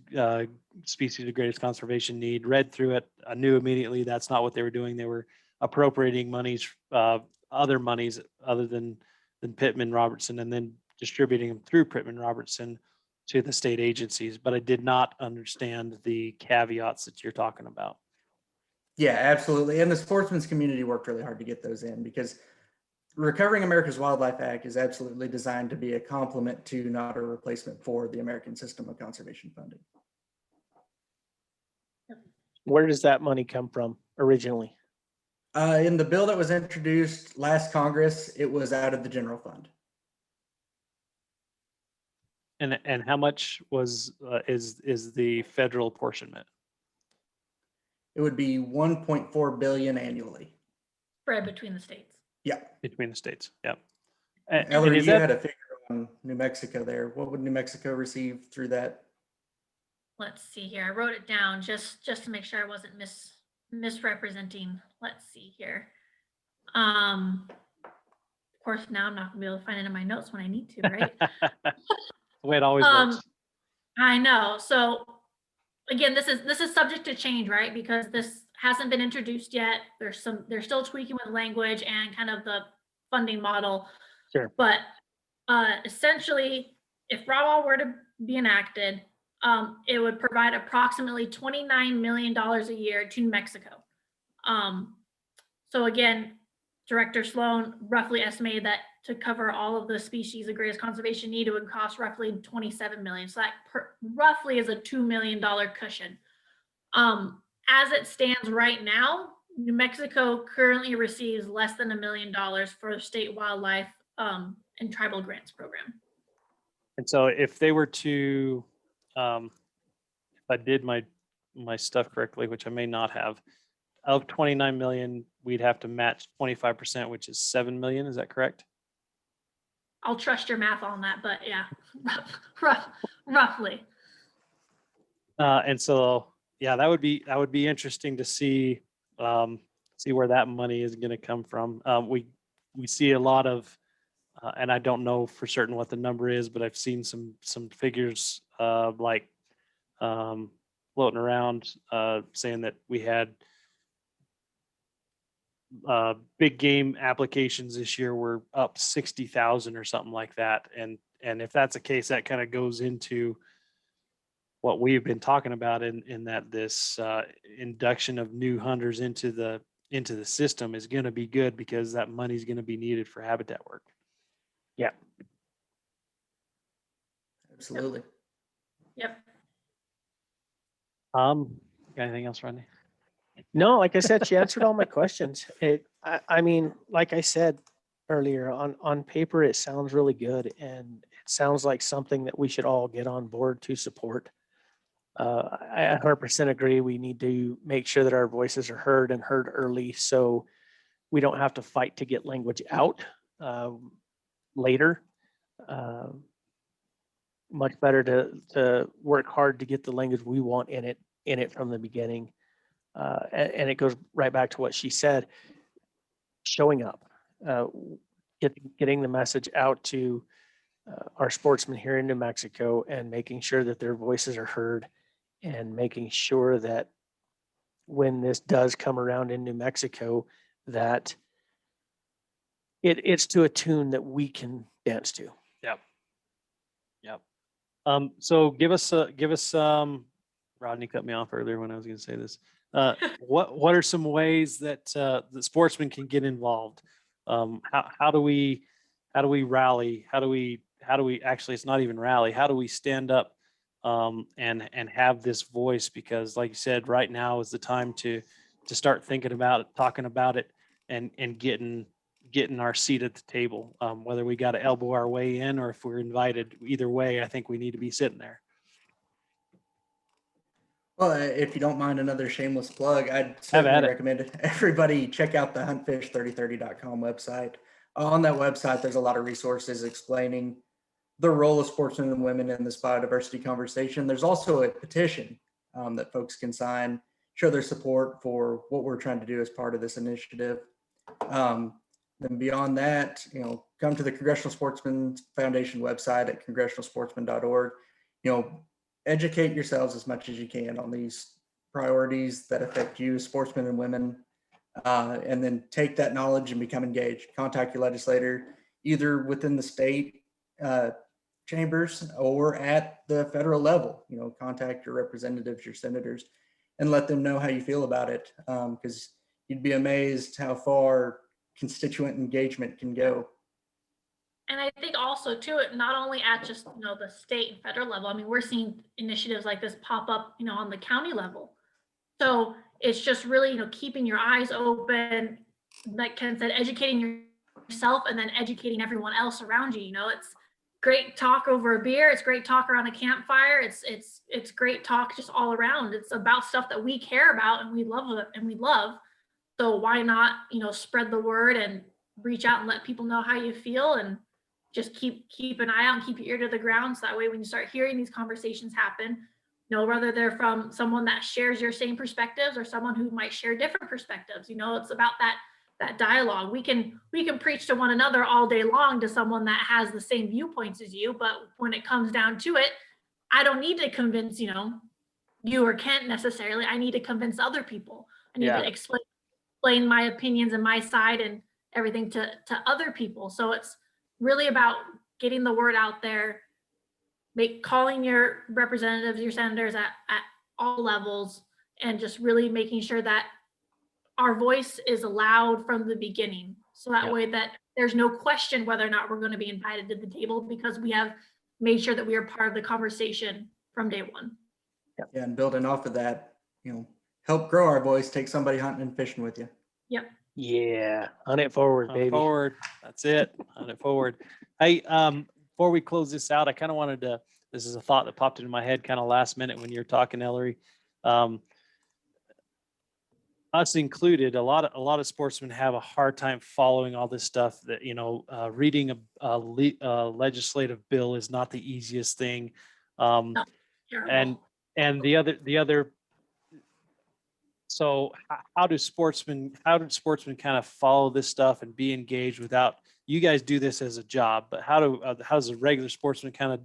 species of greatest conservation need. Read through it, I knew immediately that's not what they were doing. They were appropriating monies, other monies other than Pittman Robertson, and then distributing them through Pittman Robertson to the state agencies. But I did not understand the caveats that you're talking about. Yeah, absolutely. And the sportsman's community worked really hard to get those in, because Recovering America's Wildlife Act is absolutely designed to be a complement to, not a replacement for, the American system of conservation funding. Where does that money come from originally? In the bill that was introduced last Congress, it was out of the general fund. And how much was is the federal apportionment? It would be 1.4 billion annually. Spread between the states. Yeah. Between the states, yeah. Ellary, is you that- had a figure on New Mexico there. What would New Mexico receive through that? Let's see here. I wrote it down just to make sure I wasn't misrepresenting. Let's see here. Of course, now I'm not gonna be able to find it in my notes when I need to, right? The way it always works. I know. So again, this is subject to change, right? Because this hasn't been introduced yet. They're still tweaking with language and kind of the funding model. Sure. But essentially, if RAWA were to be enacted, it would provide approximately $29 million a year to New Mexico. So again, Director Sloan roughly estimated that to cover all of the species of greatest conservation need, it would cost roughly $27 million. So that roughly is a $2 million cushion. As it stands right now, New Mexico currently receives less than $1 million for the state wildlife and tribal grants program. And so if they were to, if I did my stuff correctly, which I may not have, of 29 million, we'd have to match 25%, which is 7 million. Is that correct? I'll trust your math on that, but yeah, roughly. And so, yeah, that would be interesting to see, see where that money is going to come from. We see a lot of, and I don't know for certain what the number is, but I've seen some figures like floating around saying that we had big game applications this year were up 60,000 or something like that. And if that's the case, that kind of goes into what we've been talking about in that this induction of new hunters into the system is going to be good because that money is going to be needed for habitat work. Yeah. Absolutely. Yep. Got anything else, Rodney? No, like I said, she answered all my questions. I mean, like I said earlier, on paper, it sounds really good, and it sounds like something that we should all get on board to support. I 100% agree. We need to make sure that our voices are heard and heard early, so we don't have to fight to get language out later. Much better to work hard to get the language we want in it from the beginning. And it goes right back to what she said, showing up, getting the message out to our sportsmen here in New Mexico and making sure that their voices are heard and making sure that when this does come around in New Mexico, that it's to a tune that we can dance to. Yep. So give us Rodney cut me off earlier when I was going to say this. What are some ways that the sportsmen can get involved? How do we rally? How do we actually, it's not even rally. How do we stand up and have this voice? Because like you said, right now is the time to start thinking about it, talking about it, and getting our seat at the table. Whether we got to elbow our way in or if we're invited, either way, I think we need to be sitting there. Well, if you don't mind another shameless plug, I'd Have at certainly it. recommend everybody check out the huntfish3030.com website. On that website, there's a lot of resources explaining the role of sportsmen and women in this biodiversity conversation. There's also a petition that folks can sign, show their support for what we're trying to do as part of this initiative. Then beyond that, come to the Congressional Sportsman Foundation website at congressionalsportsman.org. Educate yourselves as much as you can on these priorities that affect you as sportsmen and women, and then take that knowledge and become engaged. Contact your legislator, either within the state chambers or at the federal level. Contact your representatives, your senators, and let them know how you feel about it, because you'd be amazed how far constituent engagement can go. And I think also too, not only at just, the state and federal level, I mean, we're seeing initiatives like this pop up, on the county level. So it's just really, keeping your eyes open, like Ken said, educating yourself and then educating everyone else around you. It's great talk over a beer. It's great talk around a campfire. It's great talk just all around. It's about stuff that we care about and we love. So why not, spread the word and reach out and let people know how you feel, and just keep an eye out and keep your ear to the ground. So that way, when you start hearing these conversations happen, whether they're from someone that shares your same perspectives or someone who might share different perspectives, it's about that dialogue. We can preach to one another all day long to someone that has the same viewpoints as you, but when it comes down to it, I don't need to convince, you or Kent necessarily. I need to convince other people. I need to explain my opinions and my side and everything to other people. So it's really about getting the word out there, calling your representatives, your senators at all levels, and just really making sure that our voice is allowed from the beginning. So that way that there's no question whether or not we're going to be invited to the table, because we have made sure that we are part of the conversation from day one. Yeah, and building off of that, help grow our voice, take somebody hunting and fishing with you. Yep. Yeah, hunt it forward, baby. Forward. That's it. Hunt it forward. Hey, before we close this out, I kind of wanted to, this is a thought that popped into my head kind of last minute when you were talking, Ellary. us included, a lot of sportsmen have a hard time following all this stuff that, reading a legislative bill is not the easiest thing. No, terrible. And the other, so how did sportsmen kind of follow this stuff and be engaged without, you guys do this as a job, but how does a regular sportsman kind of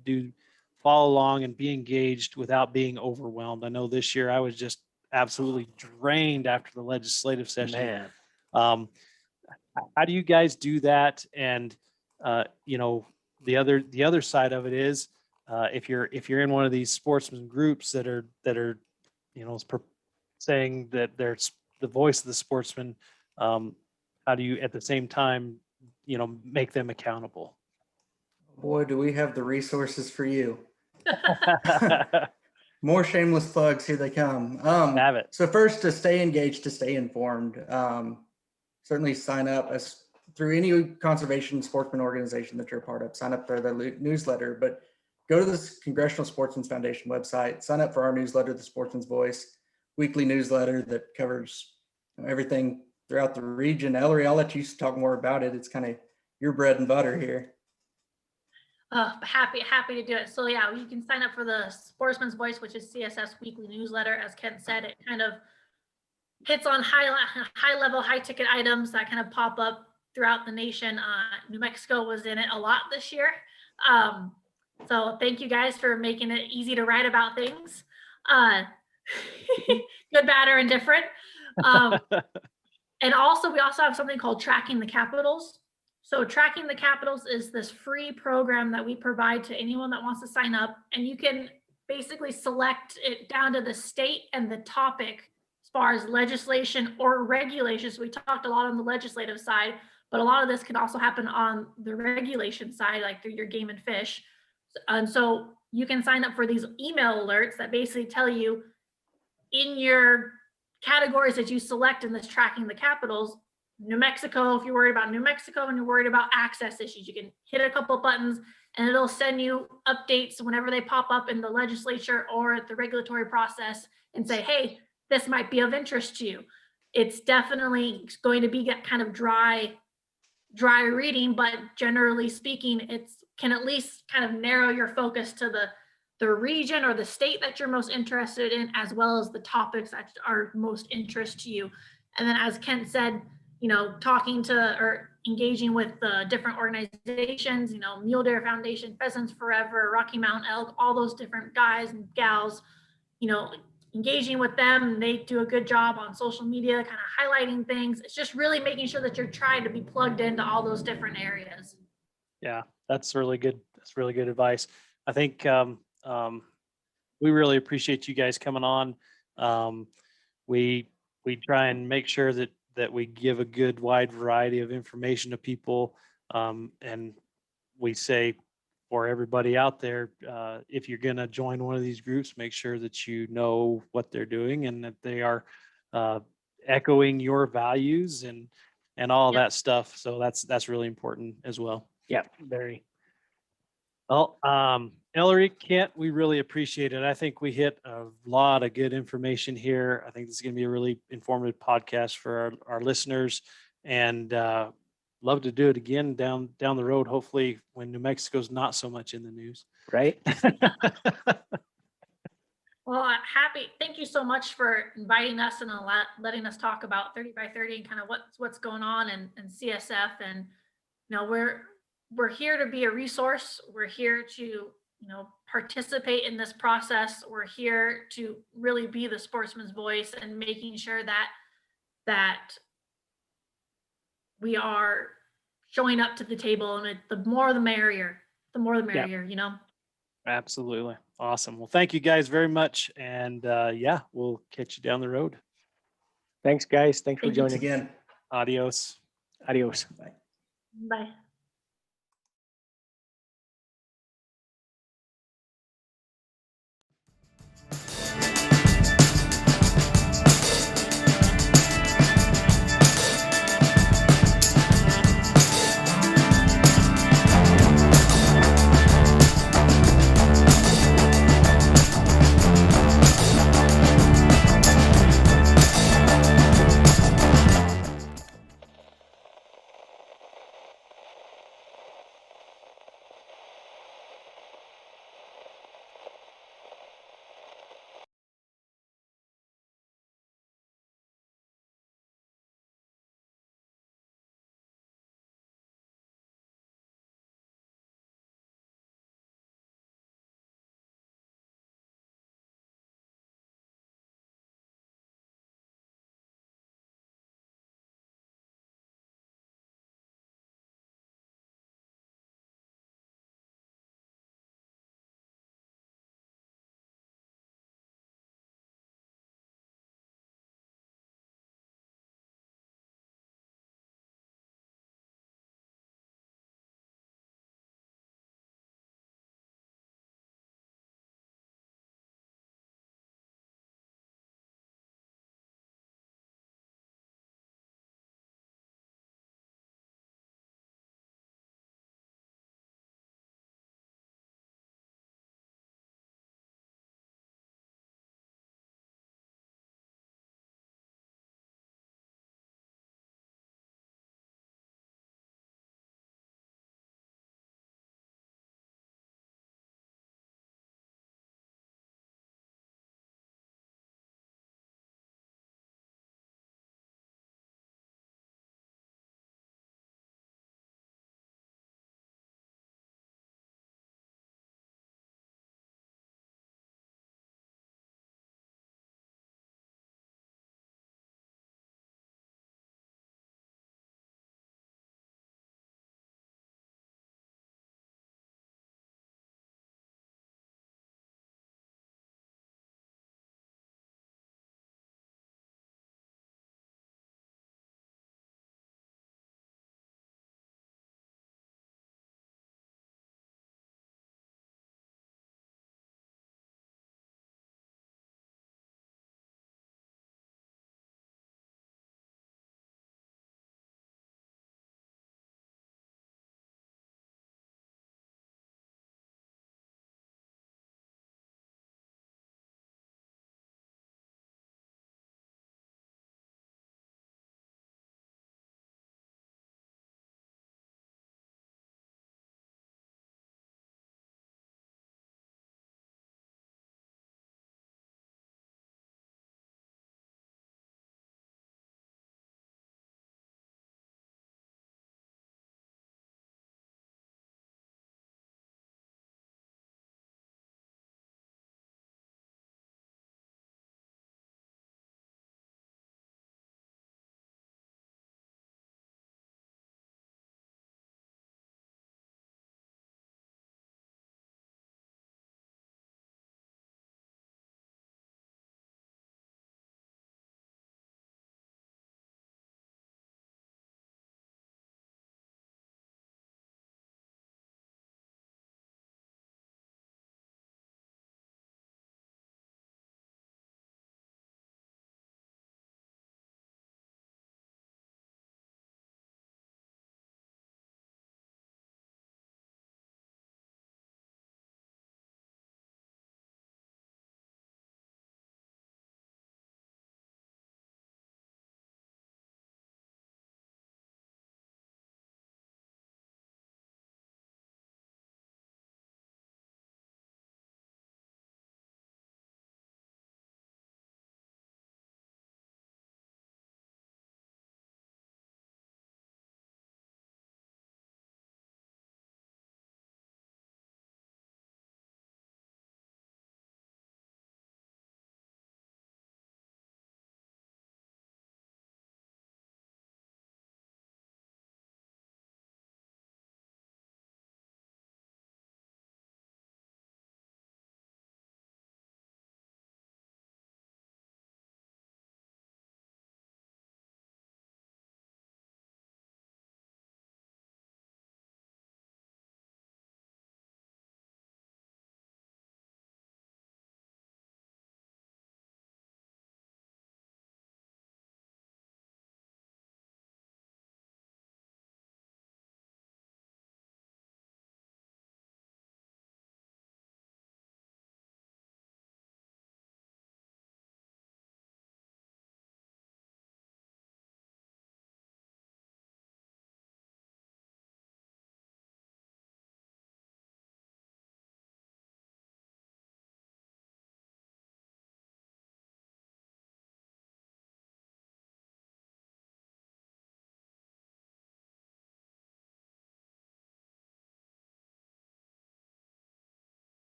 follow along and be engaged without being overwhelmed? I know this year I was just absolutely drained after the legislative session. Man, How do you guys do that? And the other side of it is, if you're in one of these sportsman groups that are saying that they're the voice of the sportsman, how do you at the same time make them accountable? Boy, do we have the resources for you. More shameless plugs, here they come. Have it. So first, to stay engaged, to stay informed, certainly sign up through any conservation sportsman organization that you're a part of. Sign up for the newsletter, but go to this Congressional Sportsmen's Foundation website. Sign up for our newsletter, The Sportsman's Voice, weekly newsletter that covers everything throughout the region. Ellary, I'll let you talk more about it. It's kind of your bread and butter here. Happy to do it. So yeah, you can sign up for the Sportsman's Voice, which is CSS weekly newsletter. As Kent said, it kind of hits on high level, high ticket items that kind of pop up throughout the nation. New Mexico was in it a lot this year. So thank you guys for making it easy to write about things. Good, bad, or indifferent. And also, we also have something called Tracking the Capitals. So Tracking the Capitals is this free program that we provide to anyone that wants to sign up. And you can basically select it down to the state and the topic as far as legislation or regulations. We talked a lot on the legislative side, but a lot of this can also happen on the regulation side, like through your game and fish. And so you can sign up for these email alerts that basically tell you in your categories that you select in this Tracking the Capitals, New Mexico, if you're worried about New Mexico and you're worried about access issues, you can hit a couple buttons and it'll send you updates whenever they pop up in the legislature or the regulatory process and say, hey, this might be of interest to you. It's definitely going to be kind of dry reading, but generally speaking, it can at least kind of narrow your focus to the region or the state that you're most interested in, as well as the topics that are most interest to you. And then, as Kent said, talking to or engaging with different organizations, Mule Deer Foundation, Pheasants Forever, Rocky Mountain Elk, all those different guys and gals, engaging with them. They do a good job on social media, kind of highlighting things. It's just really making sure that you're trying to be plugged into all those different areas. Yeah, that's really good. That's really good advice. I think we really appreciate you guys coming on. We try and make sure that we give a good wide variety of information to people. And we say for everybody out there, if you're going to join one of these groups, make sure that you know what they're doing and that they are echoing your values and all Yep. that stuff. So that's really important as well. yeah, very. Well, Ellary, Kent, we really appreciate it. I think we hit a lot of good information here. I think this is going to be a really informative podcast for our listeners, and love to do it again down the road. Hopefully, when New Mexico's not so much in the news. Right. Well, thank you so much for inviting us and letting us talk about 30 by 30 and kind of what's going on and CSF. And, we're here to be a resource. We're here to, participate in this process. We're here to really be the sportsman's voice and making sure that we are showing up to the table, and the more the merrier, Absolutely. Awesome. Well, thank you guys very much. And we'll catch you down the road. Thanks, guys. Thanks for Thank you. joining. Again. Adios. Adios. Bye. Bye.